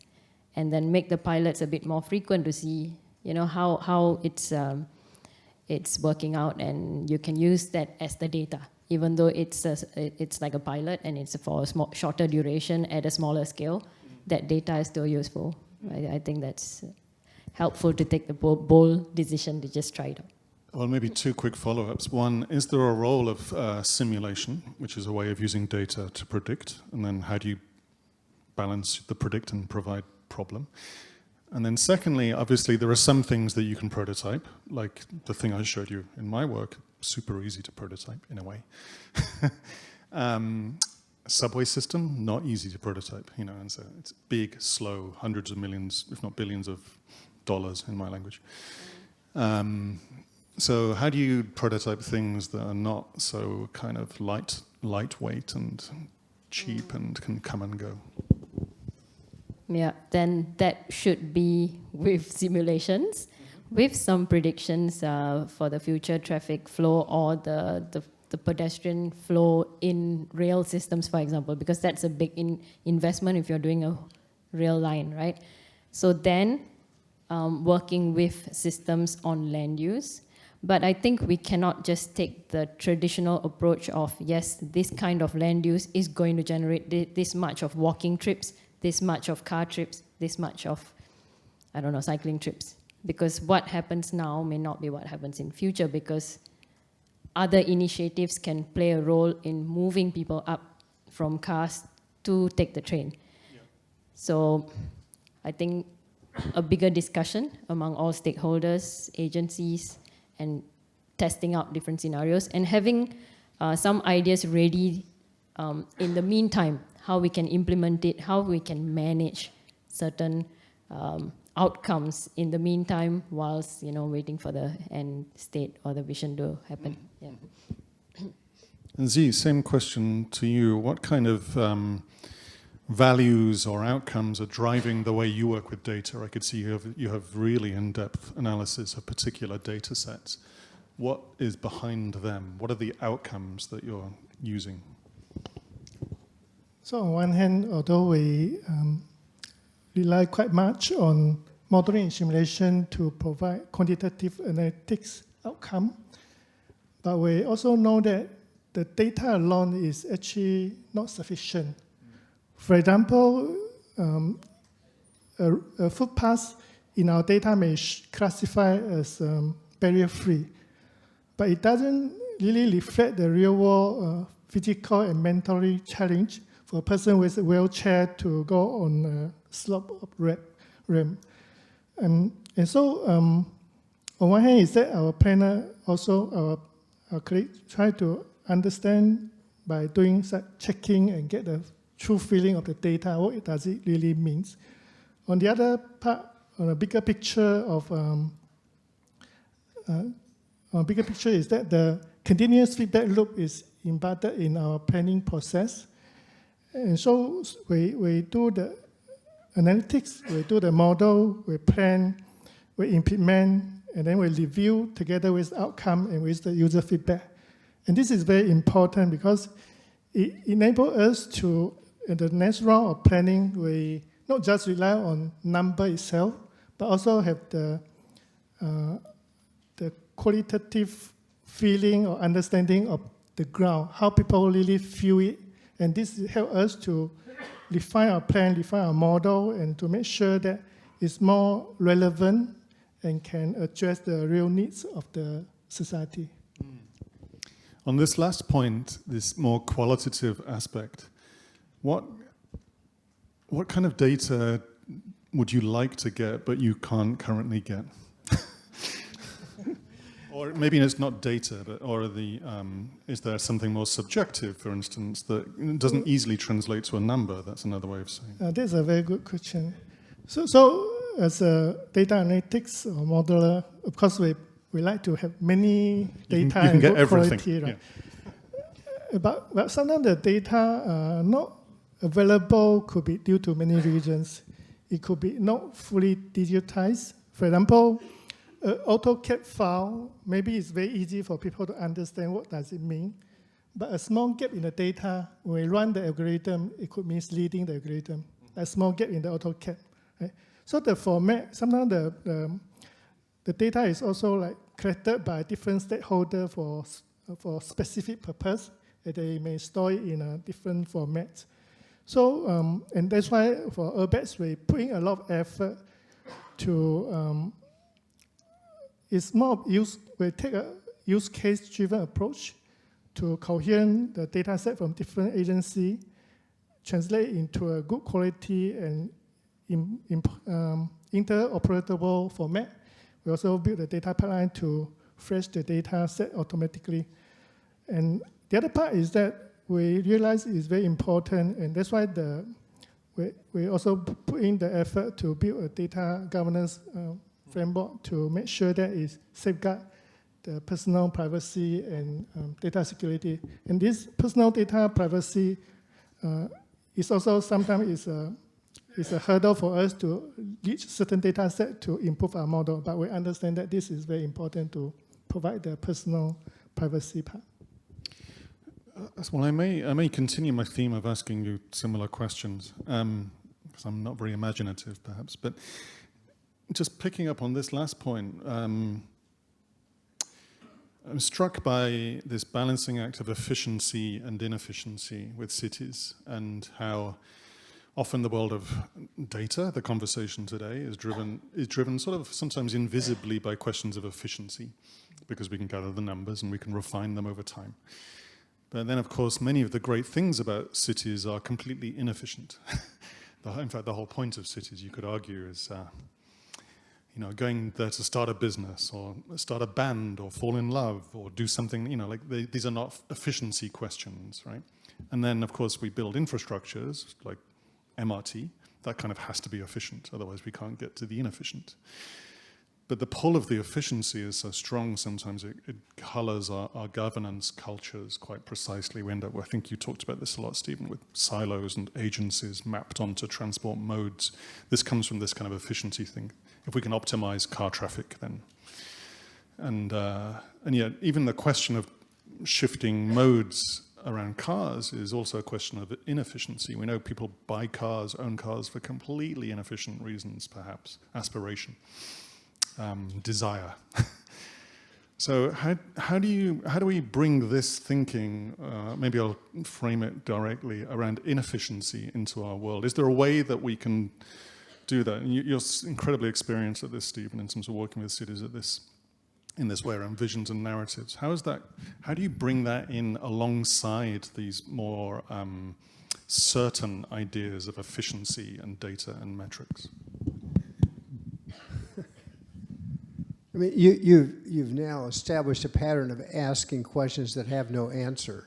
and then make the pilots a bit more frequent to see, you know, how it's working out, and you can use that as the data. Even though it's like a pilot and it's for a shorter duration at a smaller scale, that data is still useful. I think that's helpful to take the bold decision to just try it out. Well, maybe two quick follow-ups. One, is there a role of simulation, which is a way of using data to predict? And then how do you balance the predict and provide problem? And then secondly, obviously, there are some things that you can prototype, like the thing I showed you in my work, super easy to prototype in a way. Subway system, not easy to prototype, you know, and so it's big, slow, hundreds of millions, if not billions of dollars in my language. So how do you prototype things that are not so kind of lightweight and cheap and can come and go? Yeah, then that should be with simulations, with some predictions for the future traffic flow or the pedestrian flow in rail systems, for example, because that's a big investment if you're doing a rail line, right? So then working with systems on land use. But I think we cannot just take the traditional approach of, yes, this kind of land use is going to generate this much of walking trips, this much of car trips, this much of, I don't know, cycling trips. Because what happens now may not be what happens in future, because other initiatives can play a role in moving people up from cars to take the train. Yeah. So I think a bigger discussion among all stakeholders, agencies, and testing out different scenarios and having some ideas ready in the meantime, how we can implement it, how we can manage certain outcomes in the meantime whilst waiting for the end state or the vision to happen. Yeah. And Z, same question to you. What kind of values or outcomes are driving the way you work with data? I could see you have really in-depth analysis of particular data sets. What is behind them? What are the outcomes that you're using? So on one hand, although we rely quite much on modeling and simulation to provide quantitative analytics outcome, but we also know that the data alone is actually not sufficient. For example, a footpath in our data may classify as barrier-free, but it doesn't really reflect the real-world physical and mentally challenge for a person with a wheelchair to go on a slope of ramp. And so, on one hand, is that our planner also, our colleagues, try to understand by doing such checking and get the true feeling of the data, what does it really mean. On the other part, on a bigger picture is that the continuous feedback loop is embedded in our planning process. And so we do the analytics, we do the model, we plan, we implement, and then we review together with outcome and with the user feedback. And this is very important because it enables us to, in the next round of planning, we not just rely on number itself, but also have the qualitative feeling or understanding of the ground, how people really feel it. And this helps us to refine our plan, refine our model, and to make sure that it's more relevant and can address the real needs of the society. On this last point, this more qualitative aspect, what kind of data would you like to get but you can't currently get? Or maybe it's not data, but is there something more subjective, for instance, that doesn't easily translate to a number? That's another way of saying it. That's a very good question. So as a data analytics or modeler, of course, we like to have many data and good everything. Quality, right? Yeah. But sometimes the data not available could be due to many reasons. It could be not fully digitized. For example, AutoCAD file, maybe it's very easy for people to understand what does it mean. But a small gap in the data, when we run the algorithm, it could be misleading the algorithm. A small gap in the AutoCAD. Right? So the format, sometimes the data is also like collected by different stakeholders for specific purpose, and they may store it in a different format. So, and that's why for Urbex, we put in a lot of effort to, it's more we take a use case-driven approach to coherent the data set from different agencies, translate into a good quality and interoperable format. We also build the data pipeline to fresh the data set automatically. And the other part is that we realize it's very important, and that's why we also put in the effort to build a data governance framework to make sure that it safeguard the personal privacy and data security. And this personal data privacy is also sometimes is a hurdle for us to reach certain data set to improve our model. But we understand that this is very important to provide the personal privacy part. Well, I may continue my theme of asking you similar questions, because I'm not very imaginative, perhaps. But just picking up on this last point, I'm struck by this balancing act of efficiency and inefficiency with cities, and how often the world of data, the conversation today, is driven sort of sometimes invisibly by questions of efficiency, because we can gather the numbers and we can refine them over time. But then, of course, many of the great things about cities are completely inefficient. In fact, the whole point of cities, you could argue, is going there to start a business or start a band or fall in love or do something, these are not efficiency questions, right? And then, of course, we build infrastructures like MRT. That kind of has to be efficient, otherwise we can't get to the inefficient. But the pull of the efficiency is so strong sometimes it colors our governance cultures quite precisely. We end up, I think you talked about this a lot, Stephen, with silos and agencies mapped onto transport modes. This comes from this kind of efficiency thing. If we can optimize car traffic, then. And yet, even the question of shifting modes around cars is also a question of inefficiency. We know people buy cars, own cars for completely inefficient reasons, perhaps. Aspiration. Desire. So how do we bring this thinking, maybe I'll frame it directly, around inefficiency into our world? Is there a way that we can do that? And you're incredibly experienced at this, Stephen, in terms of working with cities in this way around visions and narratives. How do you bring that in alongside these more certain ideas of efficiency and data and metrics? I mean, you've now established a pattern of asking questions that have no answer.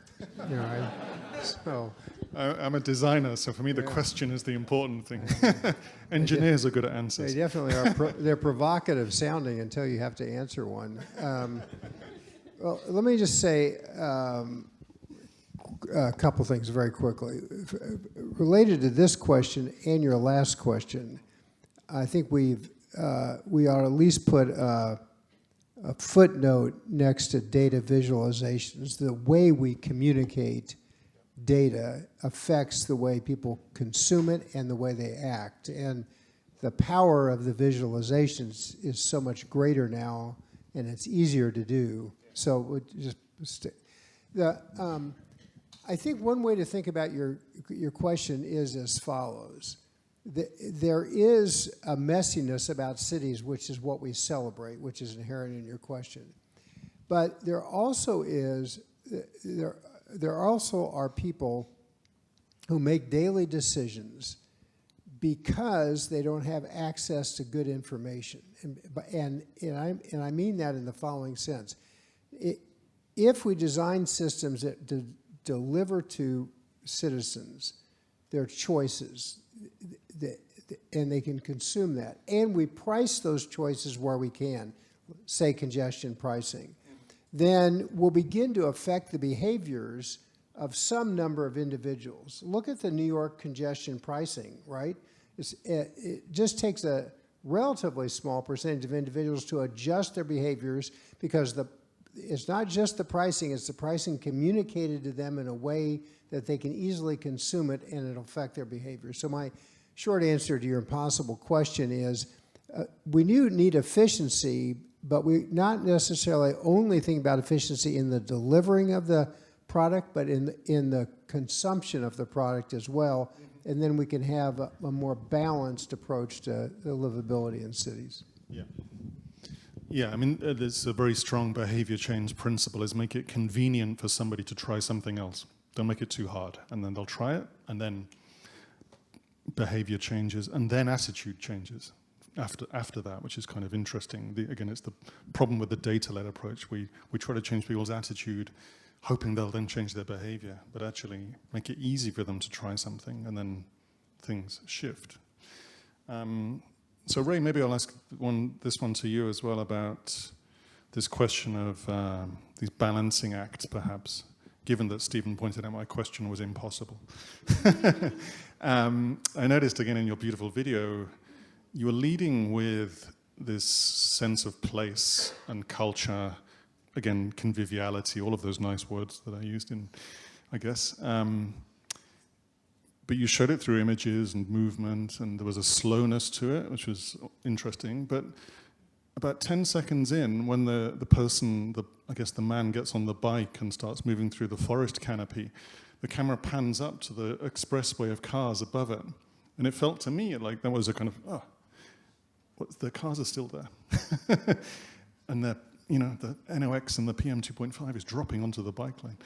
I'm a designer, so for me the question is the important thing. Engineers are good at answers. They definitely are. They're provocative sounding until you have to answer one. Well, let me just say a couple things very quickly. Related to this question and your last question, I think we ought to at least put a footnote next to data visualizations. The way we communicate data affects the way people consume it and the way they act. And the power of the visualizations is so much greater now, and it's easier to do. So I think one way to think about your question is as follows. There is a messiness about cities, which is what we celebrate, which is inherent in your question. But there also are people who make daily decisions because they don't have access to good information. And I mean that in the following sense. If we design systems that deliver to citizens their choices, and they can consume that, and we price those choices where we can, say congestion pricing, then we'll begin to affect the behaviors of some number of individuals. Look at the New York congestion pricing, right? It just takes a relatively small percentage of individuals to adjust their behaviors, because it's not just the pricing, it's the pricing communicated to them in a way that they can easily consume it, and it'll affect their behavior. So my short answer to your impossible question is we do need efficiency, but we not necessarily only think about efficiency in the delivering of the product, but in the consumption of the product as well. And then we can have a more balanced approach to the livability in cities. Yeah. Yeah, I mean, there's a very strong behavior change principle, is make it convenient for somebody to try something else. Don't make it too hard. And then they'll try it, and then behavior changes, and then attitude changes after that, which is kind of interesting. Again, it's the problem with the data-led approach. We try to change people's attitude, hoping they'll then change their behavior, but actually make it easy for them to try something, and then things shift. So Ray, maybe I'll ask this one to you as well about this question of these balancing acts, perhaps, given that Stephen pointed out my question was impossible. I noticed again in your beautiful video, you were leading with this sense of place and culture, again, conviviality, all of those nice words that I used in, I guess. But you showed it through images and movement, and there was a slowness to it, which was interesting. But about 10 seconds in, when the person, I guess the man gets on the bike and starts moving through the forest canopy, the camera pans up to the expressway of cars above it. And it felt to me like that was a kind of, the cars are still there. And the NOx and the PM 2.5 is dropping onto the bike lane.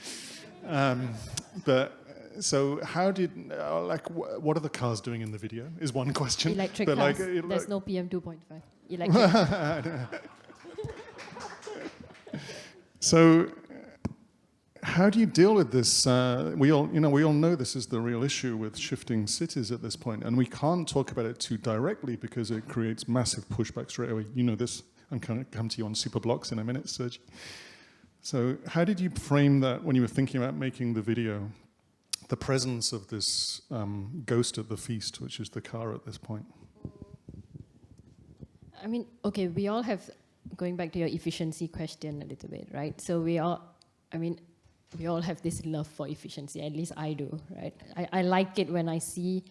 So how did, what are the cars doing in the video is one question. Electric cars. There's no PM 2.5. Electric. So how do you deal with this? We all know this is the real issue with shifting cities at this point, and we can't talk about it too directly because it creates massive pushback straight away. You know this. I'm going to come to you on superblocks in a minute, Sergi. So how did you frame that when you were thinking about making the video? The presence of this ghost at the feast, which is the car at this point. I mean, okay, we all have, going back to your efficiency question a little bit, right? So we all have this love for efficiency, at least I do, right? I like it when I see,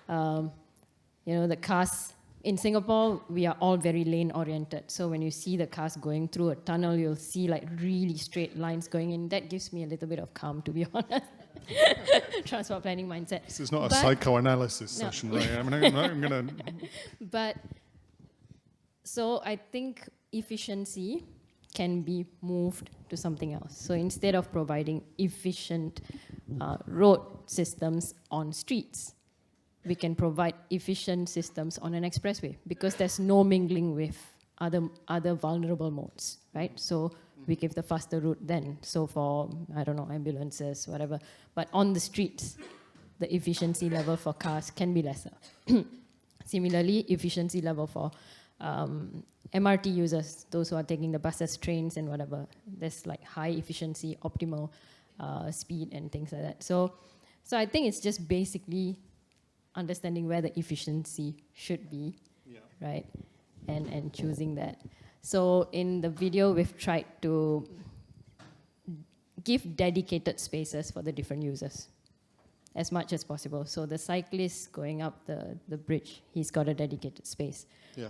the cars. In Singapore, we are all very lane-oriented. So when you see the cars going through a tunnel, you'll see like really straight lines going in. That gives me a little bit of calm, to be honest. Transport planning mindset. This is not a psychoanalysis session, right? I'm going to... But, so I think efficiency can be moved to something else. So instead of providing efficient road systems on streets, we can provide efficient systems on an expressway because there's no mingling with other vulnerable modes, right? So we give the faster route then. So for, I don't know, ambulances, whatever. But on the streets, the efficiency level for cars can be lesser. Similarly, efficiency level for MRT users, those who are taking the buses, trains, and whatever, there's like high efficiency, optimal speed and things like that. So I think it's just basically understanding where the efficiency should be, right? And choosing that. So in the video, we've tried to give dedicated spaces for the different users as much as possible. So the cyclist going up the bridge, he's got a dedicated space. Yeah.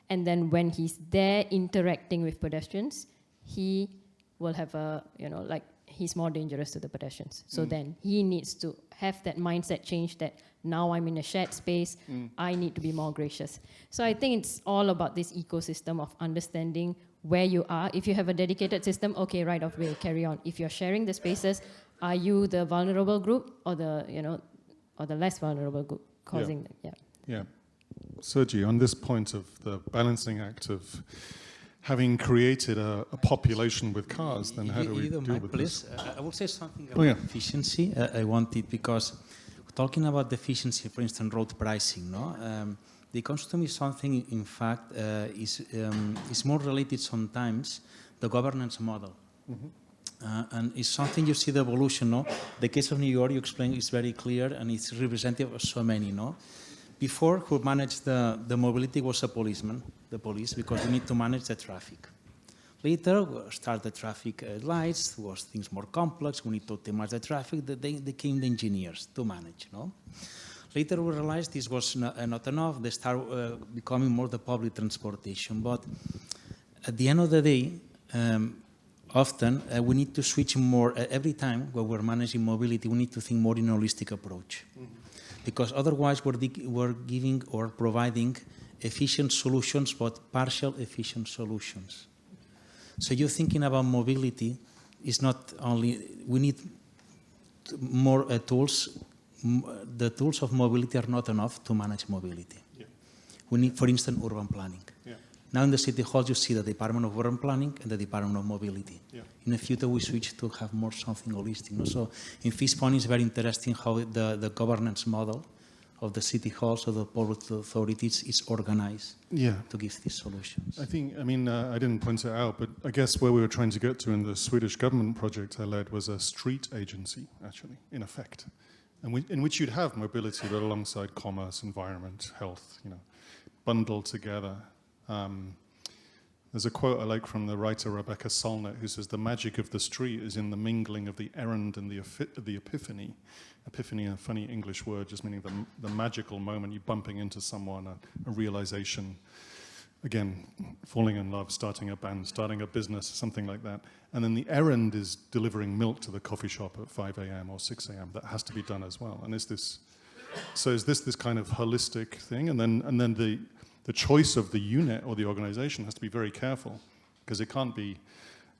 And then when he's there interacting with pedestrians, he will have he's more dangerous to the pedestrians. So then he needs to have that mindset change that now I'm in a shared space, I need to be more gracious. So I think it's all about this ecosystem of understanding where you are. If you have a dedicated system, okay, right off way, carry on. If you're sharing the spaces, are you the vulnerable group or the less vulnerable group causing Yeah. Sergi, on this point of the balancing act of having created a population with cars, then how do we deal with this? I will say something about efficiency. I want it because talking about the efficiency, for instance, road pricing, the custom is something, in fact, is more related sometimes the governance model. And it's something you see the evolution, The case of New York, you explain, is very clear and it's representative of so many, Before, who managed the mobility was the police, because you need to manage the traffic. Later, we start the traffic lights, was things more complex, we need to optimize the traffic, they came the engineers to manage, Later we realized this was not enough, they start becoming more the public transportation, but at the end of the day, often we need to switch more, every time when we're managing mobility, we need to think more in a holistic approach. Because otherwise we're giving or providing efficient solutions, but partial efficient solutions. So you're thinking about mobility is not only, we need more tools. The tools of mobility are not enough to manage mobility. Yeah. We need, for instance, urban planning. Yeah. Now in the city halls you see the Department of Urban Planning and the Department of Mobility. Yeah. In the future we switch to have more something holistic. So in this point it's very interesting how the governance model of the city halls or the public authorities is organized to give these solutions. I didn't point it out, but I guess where we were trying to get to in the Swedish government project I led was a street agency, actually, in effect, in which you'd have mobility, but alongside commerce, environment, health, bundled together. There's a quote I like from the writer Rebecca Solnit, who says, "The magic of the street is in the mingling of the errand and the epiphany." Epiphany, a funny English word, just meaning the magical moment, you bumping into someone, a realization, again, falling in love, starting a band, starting a business, something like that. And then the errand is delivering milk to the coffee shop at 5 a.m. or 6 a.m. That has to be done as well. And is this kind of holistic thing? And then the choice of the unit or the organization has to be very careful, because it can't be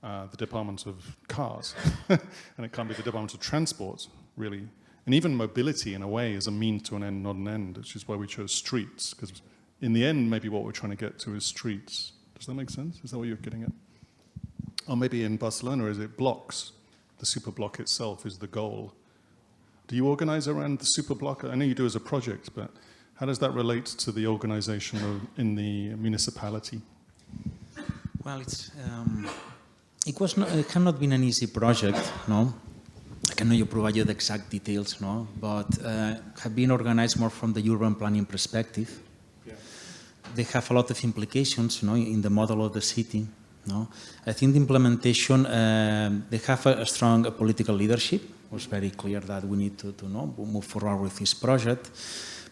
the Department of Cars, and it can't be the Department of Transport, really. And even mobility, in a way, is a means to an end, not an end, which is why we chose streets, because in the end, maybe what we're trying to get to is streets. Does that make sense? Is that what you're getting at? Or maybe in Barcelona, is it blocks? The super block itself is the goal. Do you organize around the super block? I know you do as a project, but how does that relate to the organization in the municipality? Well, it cannot been an easy project, no? I cannot provide you the exact details, no? But have been organized more from the urban planning perspective. Yeah. They have a lot of implications, in the model of the city. No, I think the implementation, they have a strong political leadership. It was very clear that we need to move forward with this project.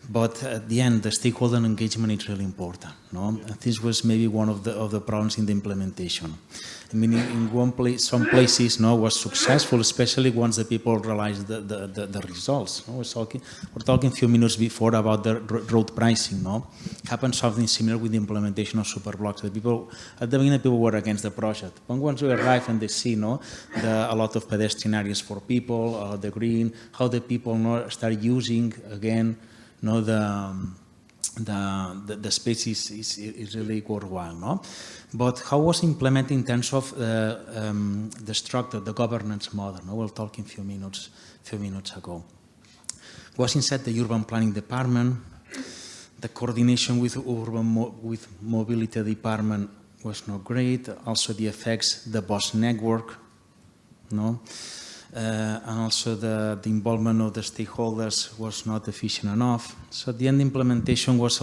But at the end, the stakeholder engagement is really important. No? Yeah. This was maybe one of the problems in the implementation. I mean, in one place, some places, was successful, especially once the people realized the results. No? We're talking a few minutes before about the road pricing. No, happened something similar with the implementation of superblocks. At the beginning, people were against the project. But once we arrive and they see, a lot of pedestrian areas for people, the green, how the people start using again. The space is really worthwhile, no? But how was implemented in terms of the structure, the governance model? No? We're talking a few minutes ago. Was inside the urban planning department. The coordination with mobility department was not great. Also the effects, the bus network, no? And also the involvement of the stakeholders was not efficient enough. So at the end, implementation was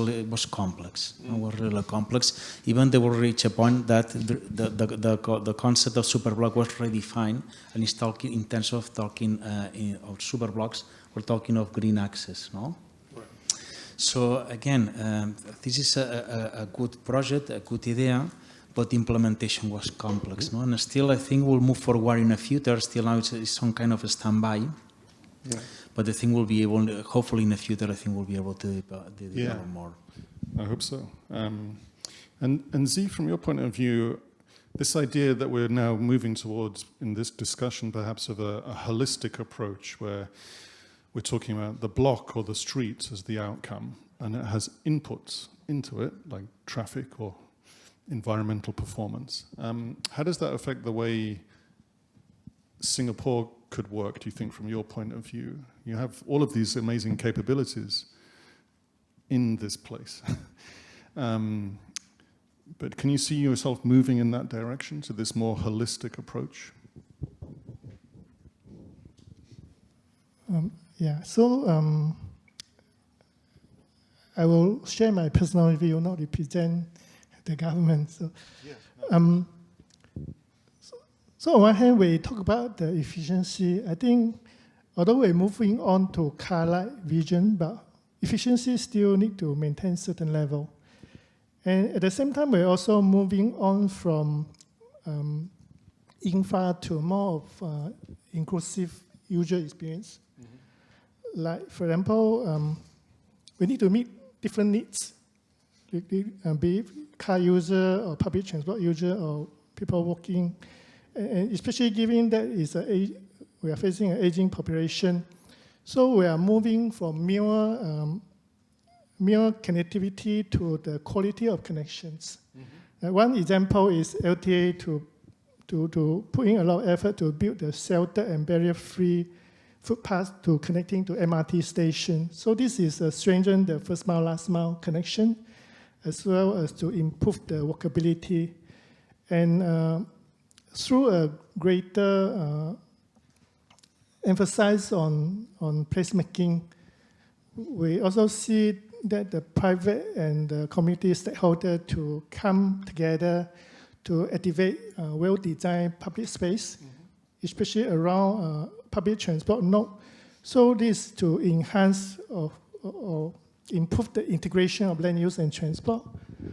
complex. It was really complex. Even they will reach a point that the concept of superblock was redefined, and it's talking in terms of talking of superblocks. We're talking of green access, no? Right. So again, this is a good project, a good idea. But the implementation was complex, no? And still, I think we'll move forward in the future. Still now it's some kind of a standby. Yeah. But the thing will be able, hopefully in the future, I think we'll be able to develop more. I hope so. And Z, from your point of view, this idea that we're now moving towards, in this discussion, perhaps of a holistic approach where we're talking about the block or the street as the outcome, and it has inputs into it, like traffic or environmental performance. How does that affect the way Singapore could work, do you think, from your point of view? You have all of these amazing capabilities in this place. But can you see yourself moving in that direction, to this more holistic approach? I will share my personal view, not represent the government. So on one hand, we talk about the efficiency. I think, although we're moving on to car-like vision, but efficiency still need to maintain certain level. And at the same time, we're also moving on from infra to more of inclusive user experience. Mm-hmm. Like, for example, we need to meet different needs, be it car user or public transport user or people walking, and especially given that we are facing an aging population. So we are moving from mere connectivity to the quality of connections. Mm-hmm. One example is LTA to put in a lot of effort to build the sheltered and barrier-free footpath to connecting to MRT station. So this is strengthen the first mile, last mile connection, as well as to improve the walkability. And through a greater emphasis on placemaking, we also see that the private and the community stakeholder to come together to activate well-designed public space, especially around public transport node. So this to enhance or improve the integration of land use and transport,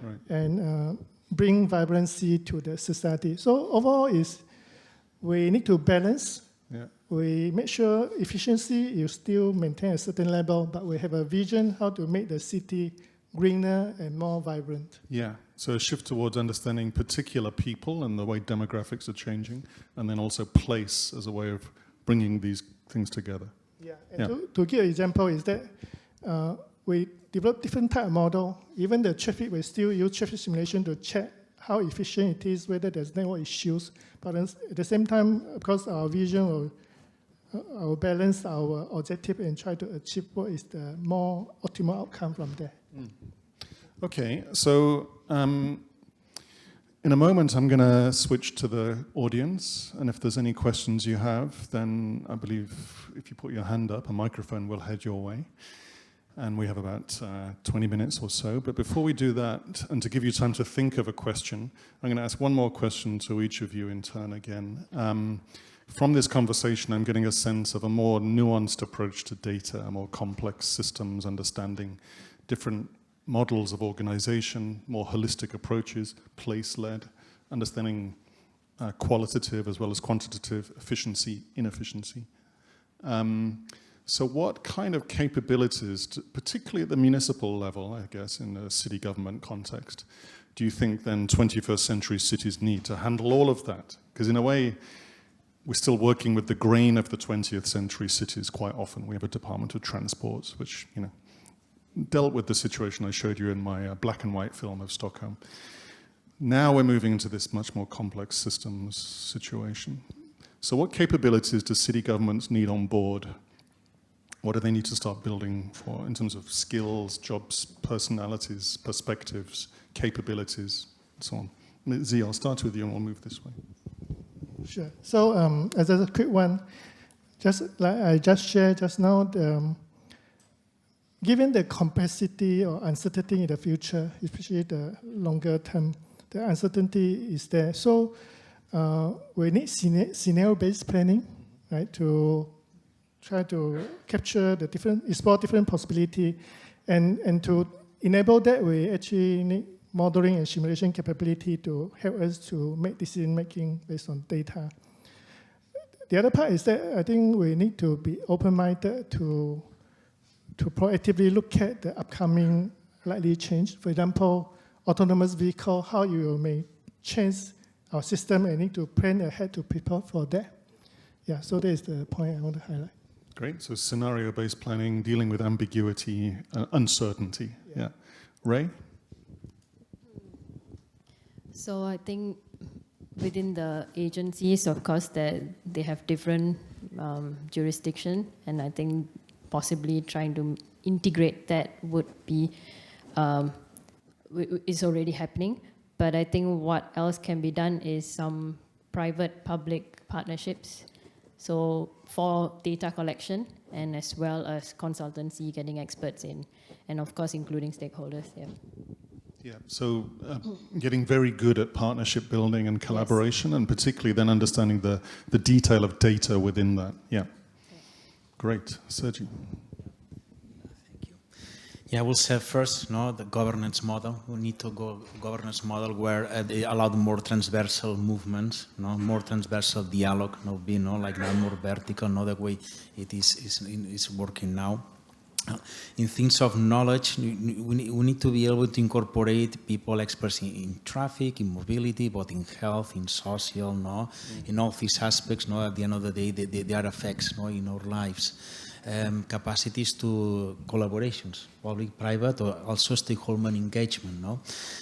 right, and bring vibrancy to the society. So overall is we need to balance. Yeah. We make sure efficiency you still maintain a certain level, but we have a vision how to make the city greener and more vibrant. Yeah, so a shift towards understanding particular people and the way demographics are changing, and then also place as a way of bringing these things together. Yeah, and to give an example is that we develop different type of model. Even the traffic, we still use traffic simulation to check how efficient it is, whether there's network issues. But at the same time, of course, our vision will balance our objective and try to achieve what is the more optimal outcome from there. Okay, so in a moment I'm going to switch to the audience, and if there's any questions you have, then I believe if you put your hand up, a microphone will head your way. And we have about 20 minutes or so. But before we do that, and to give you time to think of a question, I'm going to ask one more question to each of you in turn again. From this conversation, I'm getting a sense of a more nuanced approach to data, a more complex systems understanding, different models of organization, more holistic approaches, place-led, understanding qualitative as well as quantitative efficiency, inefficiency. So what kind of capabilities, particularly at the municipal level, I guess, in a city government context, do you think then 21st century cities need to handle all of that? Because in a way, we're still working with the grain of the 20th century cities quite often. We have a Department of Transport, which, you know, dealt with the situation I showed you in my black and white film of Stockholm. Now we're moving into this much more complex systems situation. So what capabilities do city governments need on board? What do they need to start building for in terms of skills, jobs, personalities, perspectives, capabilities, and so on? Z, I'll start with you and we'll move this way. Sure. So as a quick one, just like I just shared just now, given the complexity or uncertainty in the future, especially the longer term, the uncertainty is there. So we need scenario-based planning, right, to try to capture the explore different possibility, and to enable that, we actually need modeling and simulation capability to help us to make decision-making based on data. The other part is that I think we need to be open-minded to proactively look at the upcoming likely change. For example, autonomous vehicle, how you may change our system and need to plan ahead to prepare for that. Yeah, so that is the point I want to highlight. Great, so scenario-based planning, dealing with ambiguity, uncertainty. Yeah. Ray? So I think within the agencies, of course, that they have different jurisdiction, and I think possibly trying to integrate that would be, is already happening. But I think what else can be done is some private-public partnerships. So for data collection and as well as consultancy, getting experts in, and of course including stakeholders. Yeah. Yeah. So getting very good at partnership building and collaboration, yes, and particularly then understanding the detail of data within that. Yeah. Great, Sergi. Yeah, I will say first, the governance model. We need to go governance model where they allow more transversal movements, more transversal dialogue, like now more vertical, the way it is working now. In things of knowledge, we need to be able to incorporate people experts in traffic, in mobility, but in health, in social, in all these aspects. At the end of the day, they are effects, in our lives. Capacities to collaborations, public, private, or also stakeholder engagement.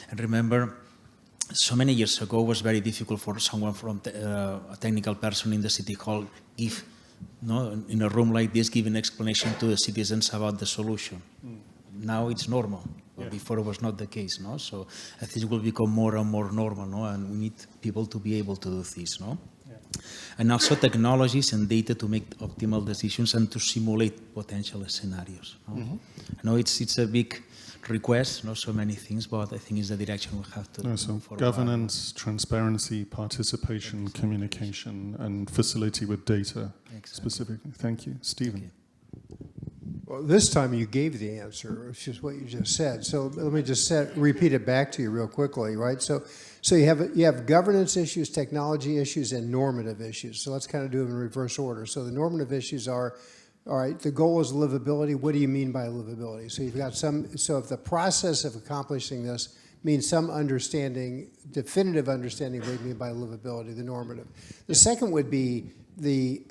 And remember, so many years ago, it was very difficult for someone from a technical person in the city hall give no, in a room like this, giving explanation to the citizens about the solution. Now it's normal. Well, before it was not the case, no? So I think it will become more and more normal, no? And we need people to be able to do this, no? And also technologies and data to make optimal decisions and to simulate potential scenarios. No? I know it's a big request, not so many things, but I think it's the direction we have to so governance, transparency, participation, communication, and facility with data specifically. Thank you. Stephen. Well, this time you gave the answer, which is what you just said. So let me just repeat it back to you real quickly, right? So you have governance issues, technology issues, and normative issues. So let's kind of do them in reverse order. So the normative issues are, all right, the goal is livability. What do you mean by livability? So you've got so if the process of accomplishing this means some understanding, definitive understanding of what you mean by livability, the normative. The second would be the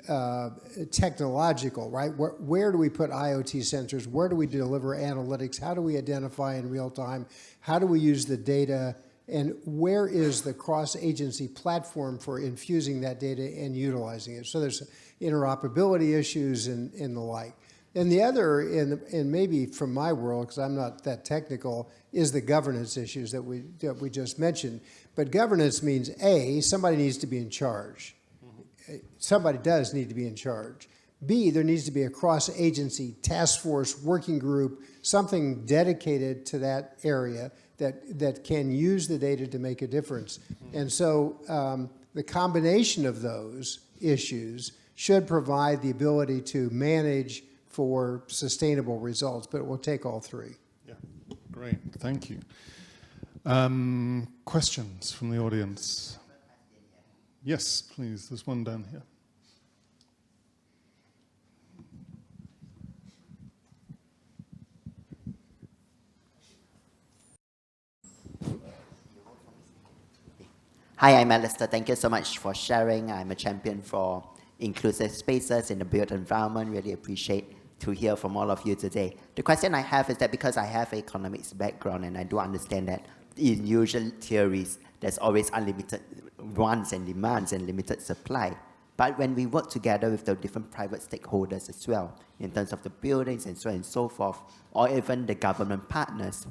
technological, right? Where do we put IoT sensors? Where do we deliver analytics? How do we identify in real time? How do we use the data? And where is the cross-agency platform for infusing that data and utilizing it? So there's interoperability issues and the like. And the other, and maybe from my world, because I'm not that technical, is the governance issues that we just mentioned. But governance means, A, somebody needs to be in charge. Somebody does need to be in charge. B, there needs to be a cross-agency task force, working group, something dedicated to that area that can use the data to make a difference. And so the combination of those issues should provide the ability to manage for sustainable results, but it will take all three. Yeah, great, thank you. Questions from the audience? Yes, please, there's one down here. Hi, I'm Alistair. Thank you so much for sharing. I'm a champion for inclusive spaces in the built environment. Really appreciate to hear from all of you today. The question I have is that because I have an economics background and I do understand that in usual theories, there's always unlimited wants and demands and limited supply. But when we work together with the different private stakeholders as well, in terms of the buildings and so on and so forth, or even the government partners,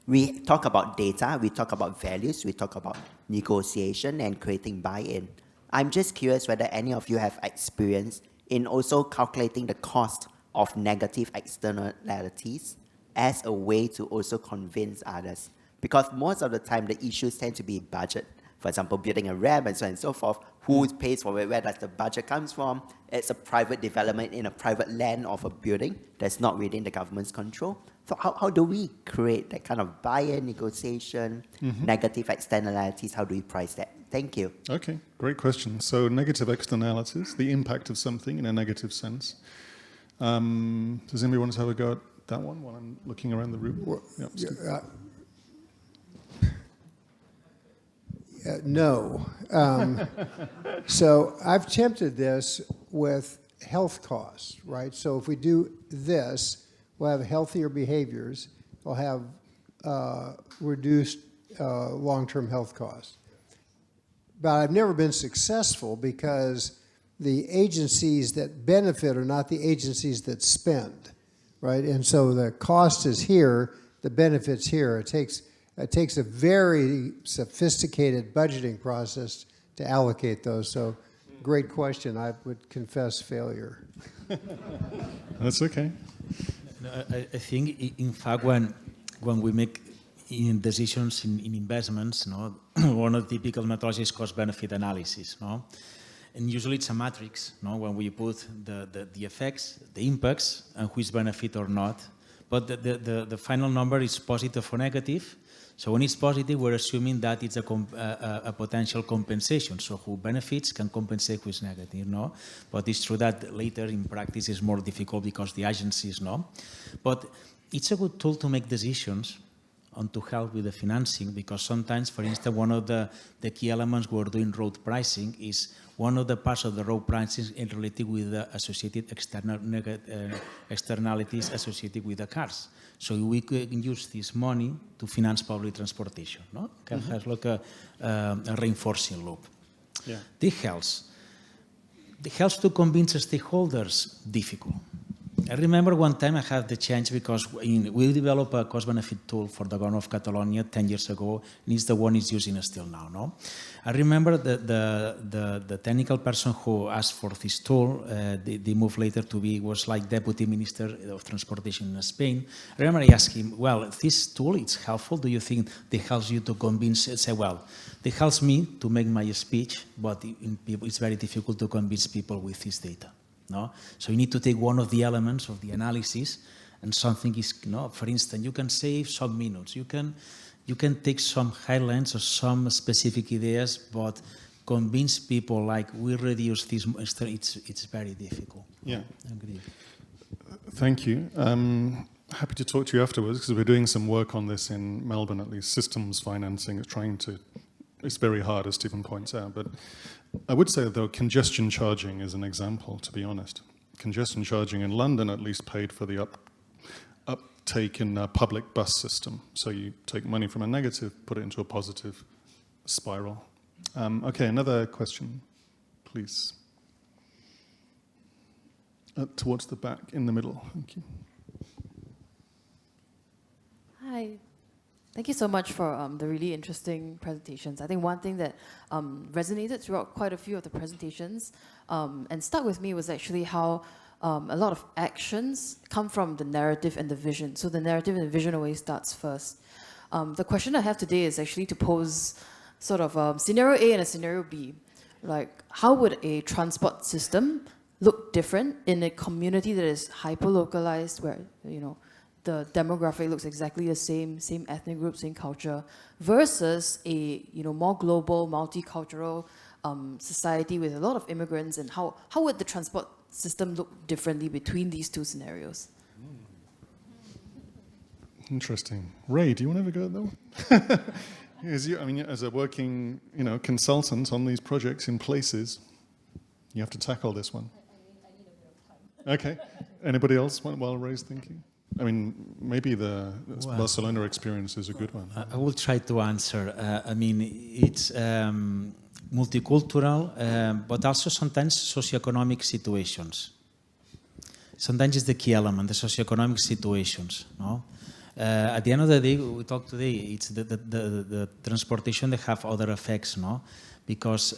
we talk about data, we talk about values, we talk about negotiation and creating buy-in. I'm just curious whether any of you have experience in also calculating the cost of negative externalities as a way to also convince others. Because most of the time, the issues tend to be budget. For example, building a ramp and so on and so forth. Who pays for it? Where does the budget come from? It's a private development in a private land of a building that's not within the government's control. So how do we create that kind of buy-in, negotiation, negative externalities? How do we price that? Thank you. Okay, great question. So negative externalities, the impact of something in a negative sense. Does anybody want to have a go at that one while I'm looking around the room? Well, no. So I've tempted this with health costs, right? So if we do this, we'll have healthier behaviors, we'll have reduced long-term health costs. But I've never been successful because the agencies that benefit are not the agencies that spend, right? And so the cost is here, the benefit's here. It takes a very sophisticated budgeting process to allocate those. So great question. I would confess failure. That's okay. I think, in fact, when we make decisions in investments, no, one of the typical methodologies is cost-benefit analysis. No? And usually it's a matrix, no, when we put the effects, the impacts, and who is benefit or not. But the final number is positive or negative. So when it's positive, we're assuming that it's a potential compensation. So who benefits can compensate who is negative, no? But it's true that later in practice it's more difficult because the agencies, no? But it's a good tool to make decisions and to help with the financing, because sometimes, for instance, one of the key elements we're doing road pricing is one of the parts of the road pricing is related with the associated externalities associated with the cars. So we can use this money to finance public transportation. No, it has like a reinforcing loop. Yeah. The health. it helps to convince stakeholders, difficult. I remember one time I had the chance because we developed a cost-benefit tool for the government of Catalonia 10 years ago, and it's the one it's using still now. No? I remember the technical person who asked for this tool, they moved later to be, was like Deputy Minister of Transportation in Spain. I remember I asked him, well, this tool, it's helpful. Do you think it helps you to convince? I say, well, it helps me to make my speech, but it's very difficult to convince people with this data. No? So you need to take one of the elements of the analysis, and something is, for instance, you can save some minutes. You can take some highlights or some specific ideas, but convince people like we reduce this. It's very difficult. Yeah. I agree. Thank you. Happy to talk to you afterwards because we're doing some work on this in Melbourne, at least systems financing. It's very hard, as Stephen points out, but I would say, though, congestion charging is an example, to be honest. Congestion charging in London at least paid for the uptake in a public bus system. So you take money from a negative, put it into a positive spiral. Okay, another question, please. Towards the back, in the middle. Thank you. Hi. Thank you so much for the really interesting presentations. I think one thing that resonated throughout quite a few of the presentations and stuck with me was actually how a lot of actions come from the narrative and the vision. So the narrative and the vision always starts first. The question I have today is actually to pose sort of scenario A and a scenario B. Like, how would a transport system look different in a community that is hyper-localized, where, the demographic looks exactly the same ethnic group, same culture, versus a more global, multicultural society with a lot of immigrants, and how would the transport system look differently between these two scenarios? Interesting. Ray, do you want to have a go at that one? As a working consultant on these projects in places, you have to tackle this one. I need a bit of time. Okay. Anybody else while Ray's thinking? Maybe the Barcelona experience is a good one. I will try to answer. It's multicultural, but also sometimes socioeconomic situations. Sometimes it's the key element, the socioeconomic situations. No? At the end of the day, we talk today, it's the transportation that have other effects, no? Because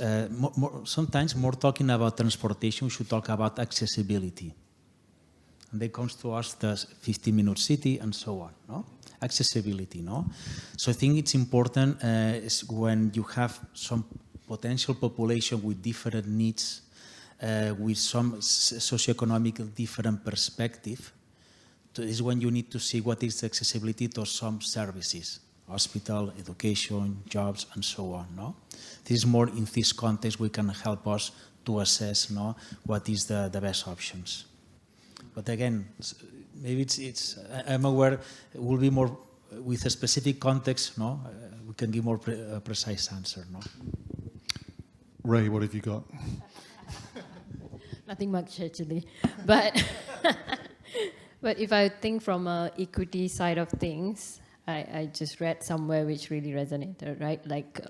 sometimes more talking about transportation, we should talk about accessibility. And then comes to us the 15-minute city and so on, no? Accessibility, no? So I think it's important is when you have some potential population with different needs, with some socioeconomic different perspective, is when you need to see what is the accessibility to some services, hospital, education, jobs, and so on, no? This is more in this context we can help us to assess, no, what is the best options. But again, maybe I'm aware it will be more with a specific context, no? We can give more precise answer, no? Ray, what have you got? Nothing much actually, but but if I think from an equity side of things, I just read somewhere which really resonated, right? Like,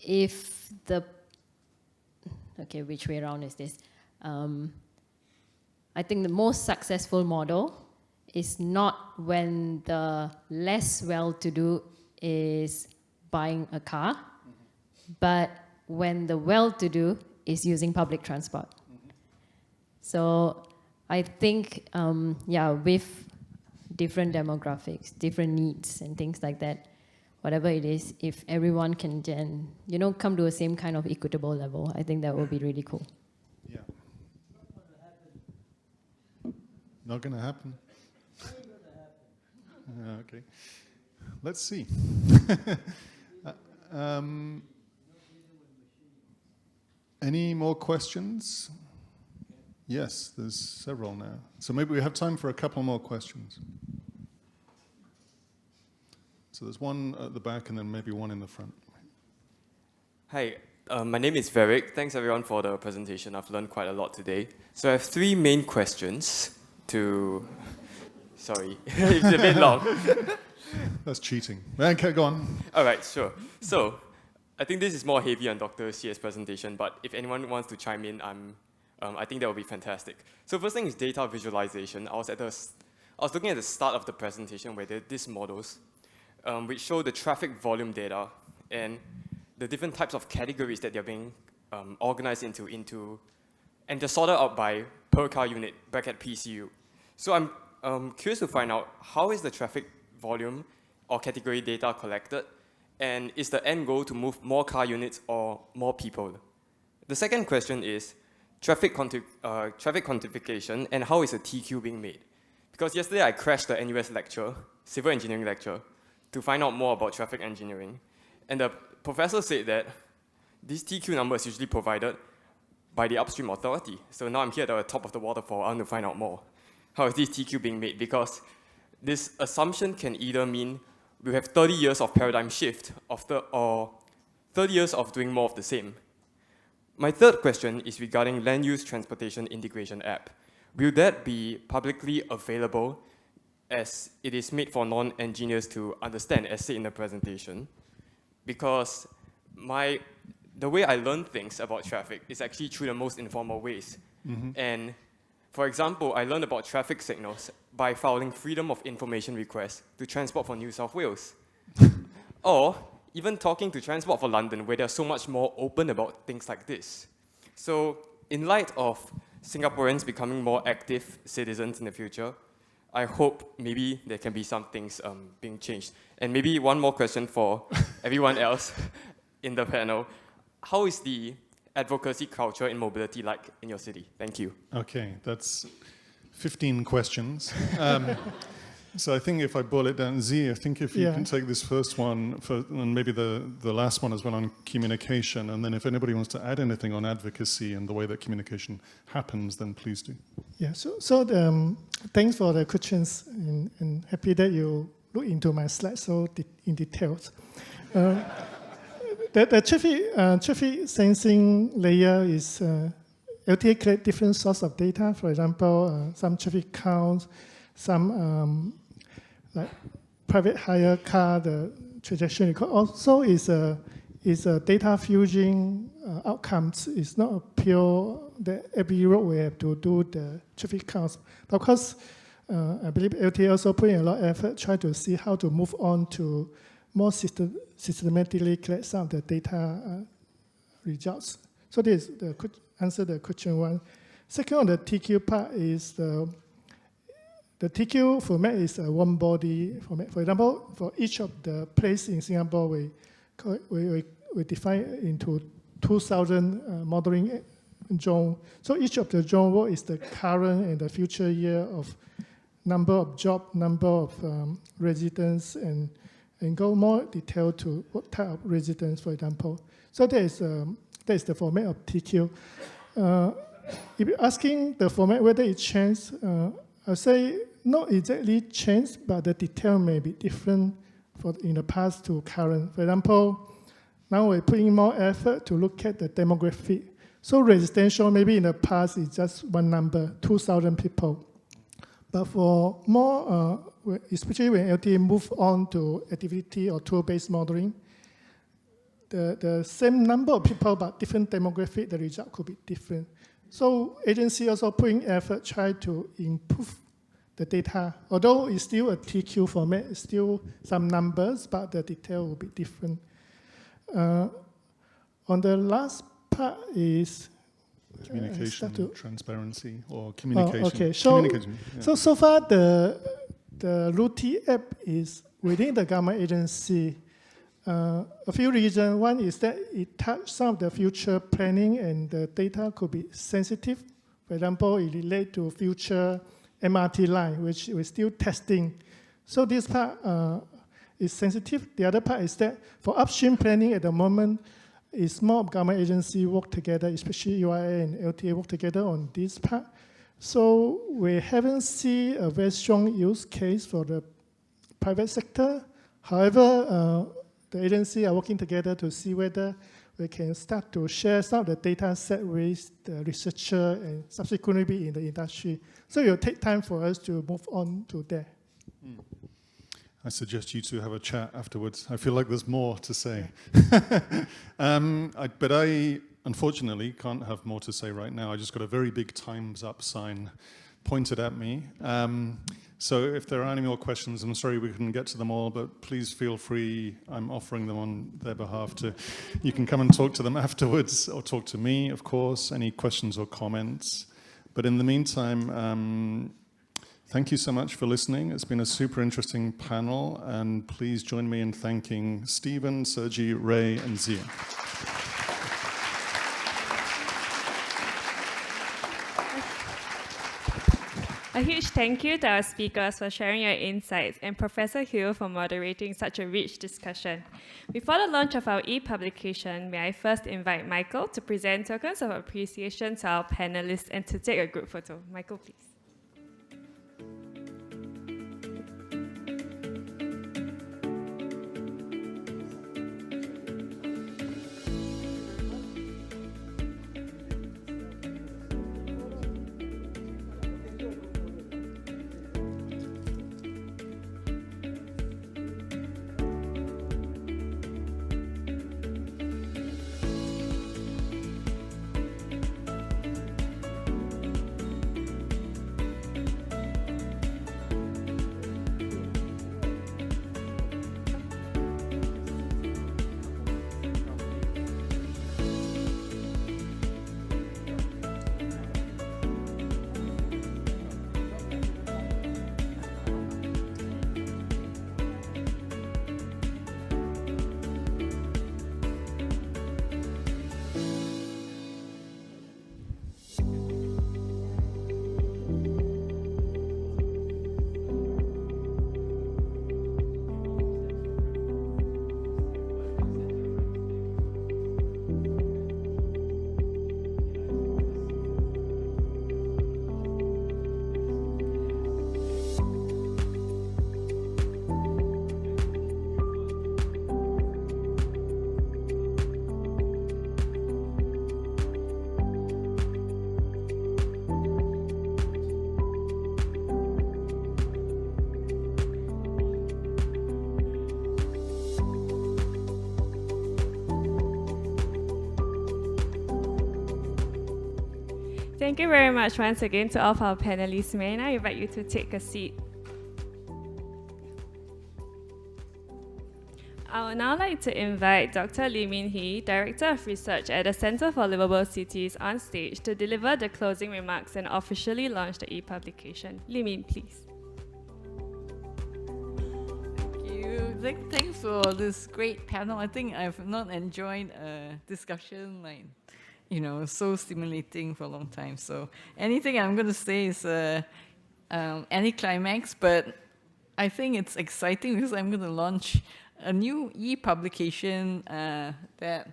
if the which way around is this? I think the most successful model is not when the less well-to-do is buying a car, but when the well-to-do is using public transport. So I think, with different demographics, different needs and things like that, whatever it is, if everyone can then, come to the same kind of equitable level, I think that would be really cool. Yeah. Not going to happen? Okay. Let's see. Any more questions? Yes, there's several now. So maybe we have time for a couple more questions. So there's one at the back and then maybe one in the front. Hi, my name is Varick. Thanks everyone for the presentation. I've learned quite a lot today. So I have three main questions to... Sorry, it's a bit long. That's cheating. Okay, go on. All right, sure. So I think this is more heavy on Dr. Xie's presentation, but if anyone wants to chime in, I think that would be fantastic. So first thing is data visualization. I was looking at the start of the presentation where there are these models, which show the traffic volume data and the different types of categories that they're being organized into, and they're sorted out by per car unit, bracket PCU. So I'm curious to find out, how is the traffic volume or category data collected, and is the end goal to move more car units or more people? The second question is traffic quantification, and how is a TQ being made? Because yesterday I crashed the NUS lecture, civil engineering lecture, to find out more about traffic engineering. And the professor said that this TQ number is usually provided by the upstream authority. So now I'm here at the top of the waterfall. I want to find out more. How is this TQ being made? Because this assumption can either mean we have 30 years of paradigm shift or 30 years of doing more of the same. My third question is regarding land use transportation integration app. Will that be publicly available as it is made for non-engineers to understand, as said in the presentation? Because the way I learn things about traffic is actually through the most informal ways. Mm-hmm. And for example, I learned about traffic signals by filing Freedom of Information requests to Transport for New South Wales. Or even talking to Transport for London, where they're so much more open about things like this. So in light of Singaporeans becoming more active citizens in the future, I hope maybe there can be some things being changed. And maybe one more question for everyone else in the panel. How is the advocacy culture in mobility like in your city? Thank you. Okay, that's 15 questions. So I think if I boil it down, Z, I think if you can take this first one, and maybe the last one as well on communication, and then if anybody wants to add anything on advocacy and the way that communication happens, then please do. Yeah, so thanks for the questions, and happy that you look into my slides so in details. The traffic sensing layer is LTA collect different sources of data. For example, some traffic counts, some like private hire car, the transaction. Also is a data fusion outcomes. It's not a pure that every road we have to do the traffic counts. But of course, I believe LTA also putting a lot of effort try to see how to move on to more systematically collect some of the data results. So this is the answer the question one. Second on the TQ part is the TQ format is a one body format. For example, for each of the place in Singapore, we define into 2,000 modeling zone. So each of the zone, what is the current and the future year of number of job, number of residents, and go more detail to what type of residents, for example. So that is the format of TQ. If you're asking the format whether it changed, I say not exactly changed, but the detail may be different in the past to current. For example, now we're putting more effort to look at the demographic. So residential, maybe in the past, is just one number, 2,000 people. But for more, especially when LTA move on to activity or tool-based modeling, the same number of people but different demographic, the result could be different. So agency also putting effort, try to improve the data. Although it's still a TQ format, it's still some numbers, but the detail will be different. On the last part is communication, transparency, or communication. Oh, okay, so far the Litian app is within the government agency. A few reasons. One is that it touches some of the future planning and the data could be sensitive. For example, it relates to future MRT line, which we're still testing. So this part is sensitive. The other part is that for upstream planning at the moment, it's more government agency work together, especially UIA and LTA work together on this part. So we haven't seen a very strong use case for the private sector. However, the agency are working together to see whether we can start to share some of the data set with the researcher and subsequently be in the industry. So it will take time for us to move on to there. I suggest you two have a chat afterwards. I feel like there's more to say. But I, unfortunately, can't have more to say right now. I just got a very big time's up sign pointed at me. So if there are any more questions, I'm sorry we couldn't get to them all, but please feel free. I'm offering them on their behalf to, you can come and talk to them afterwards, or talk to me, of course, any questions or comments. But in the meantime, thank you so much for listening. It's been a super interesting panel, and please join me in thanking Stephen, Sergi, Ray, and Zia. A huge thank you to our speakers for sharing your insights and Professor Hill for moderating such a rich discussion. Before the launch of our e-publication, may I first invite Michael to present tokens of appreciation to our panelists and to take a group photo. Michael, please. Thank you very much once again to all of our panelists. May I now invite you to take a seat. I would now like to invite Dr. Lee Min Hee, Director of Research at the Center for Liveable Cities, on stage to deliver the closing remarks and officially launch the e-publication. Lee Min, please. Thank you. Thanks for this great panel. I think I've not enjoyed a discussion like, so stimulating for a long time. So anything I'm going to say is anticlimax, but I think it's exciting because I'm going to launch a new e-publication that,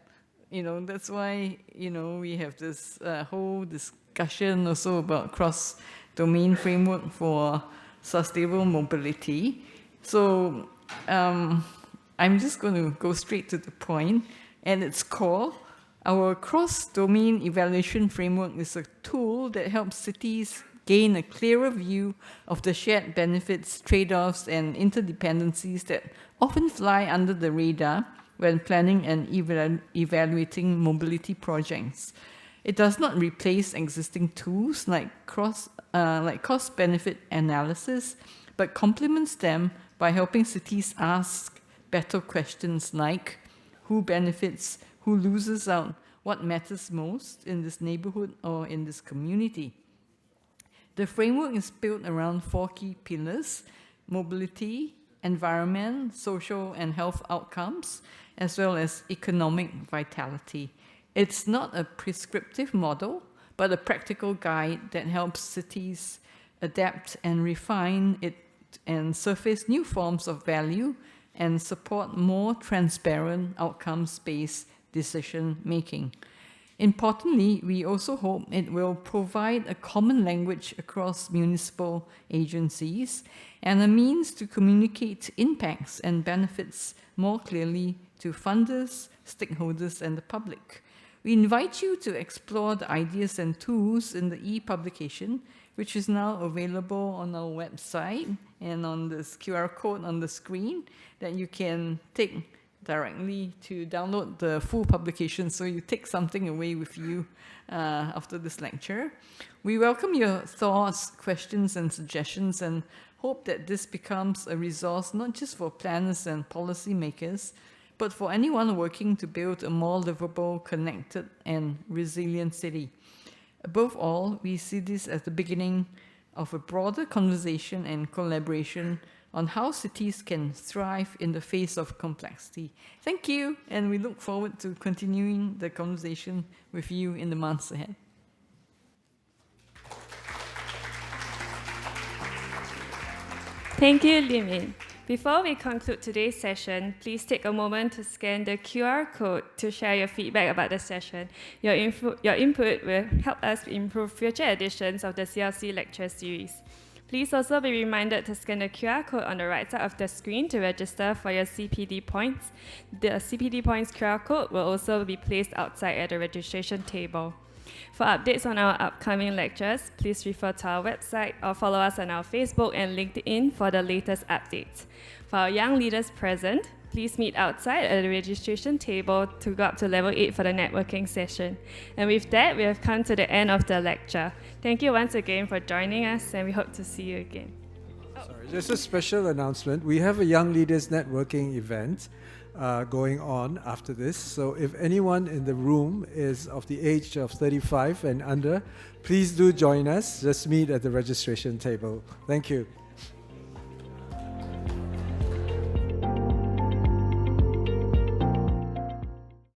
that's why, we have this whole discussion also about cross-domain framework for sustainable mobility. So I'm just going to go straight to the point. At its core, our cross-domain evaluation framework is a tool that helps cities gain a clearer view of the shared benefits, trade-offs, and interdependencies that often fly under the radar when planning and evaluating mobility projects. It does not replace existing tools like cost-benefit analysis, but complements them by helping cities ask better questions like who benefits, who loses out, what matters most in this neighborhood or in this community. The framework is built around 4 key pillars: mobility, environment, social and health outcomes, as well as economic vitality. It's not a prescriptive model, but a practical guide that helps cities adapt and refine it and surface new forms of value and support more transparent outcomes-based decision-making. Importantly, we also hope it will provide a common language across municipal agencies and a means to communicate impacts and benefits more clearly to funders, stakeholders, and the public. We invite you to explore the ideas and tools in the e-publication which is now available on our website and on this QR code on the screen that you can take directly to download the full publication, so you take something away with you after this lecture. We welcome your thoughts, questions, and suggestions, and hope that this becomes a resource not just for planners and policymakers, but for anyone working to build a more livable, connected, and resilient city. Above all, we see this as the beginning of a broader conversation and collaboration on how cities can thrive in the face of complexity. Thank you, and we look forward to continuing the conversation with you in the months ahead. Thank you, Limin. Before we conclude today's session, please take a moment to scan the QR code to share your feedback about the session. Your input will help us improve future editions of the CLC Lecture Series. Please also be reminded to scan the QR code on the right side of the screen to register for your CPD points. The CPD points QR code will also be placed outside at the registration table. For updates on our upcoming lectures, please refer to our website or follow us on our Facebook and LinkedIn for the latest updates. For our young leaders present, please meet outside at the registration table to go up to level 8 for the networking session. And with that, we have come to the end of the lecture. Thank you once again for joining us, and we hope to see you again. Sorry, just a special announcement. We have a Young Leaders Networking event going on after this. So if anyone in the room is of the age of 35 and under, please do join us. Just meet at the registration table. Thank you.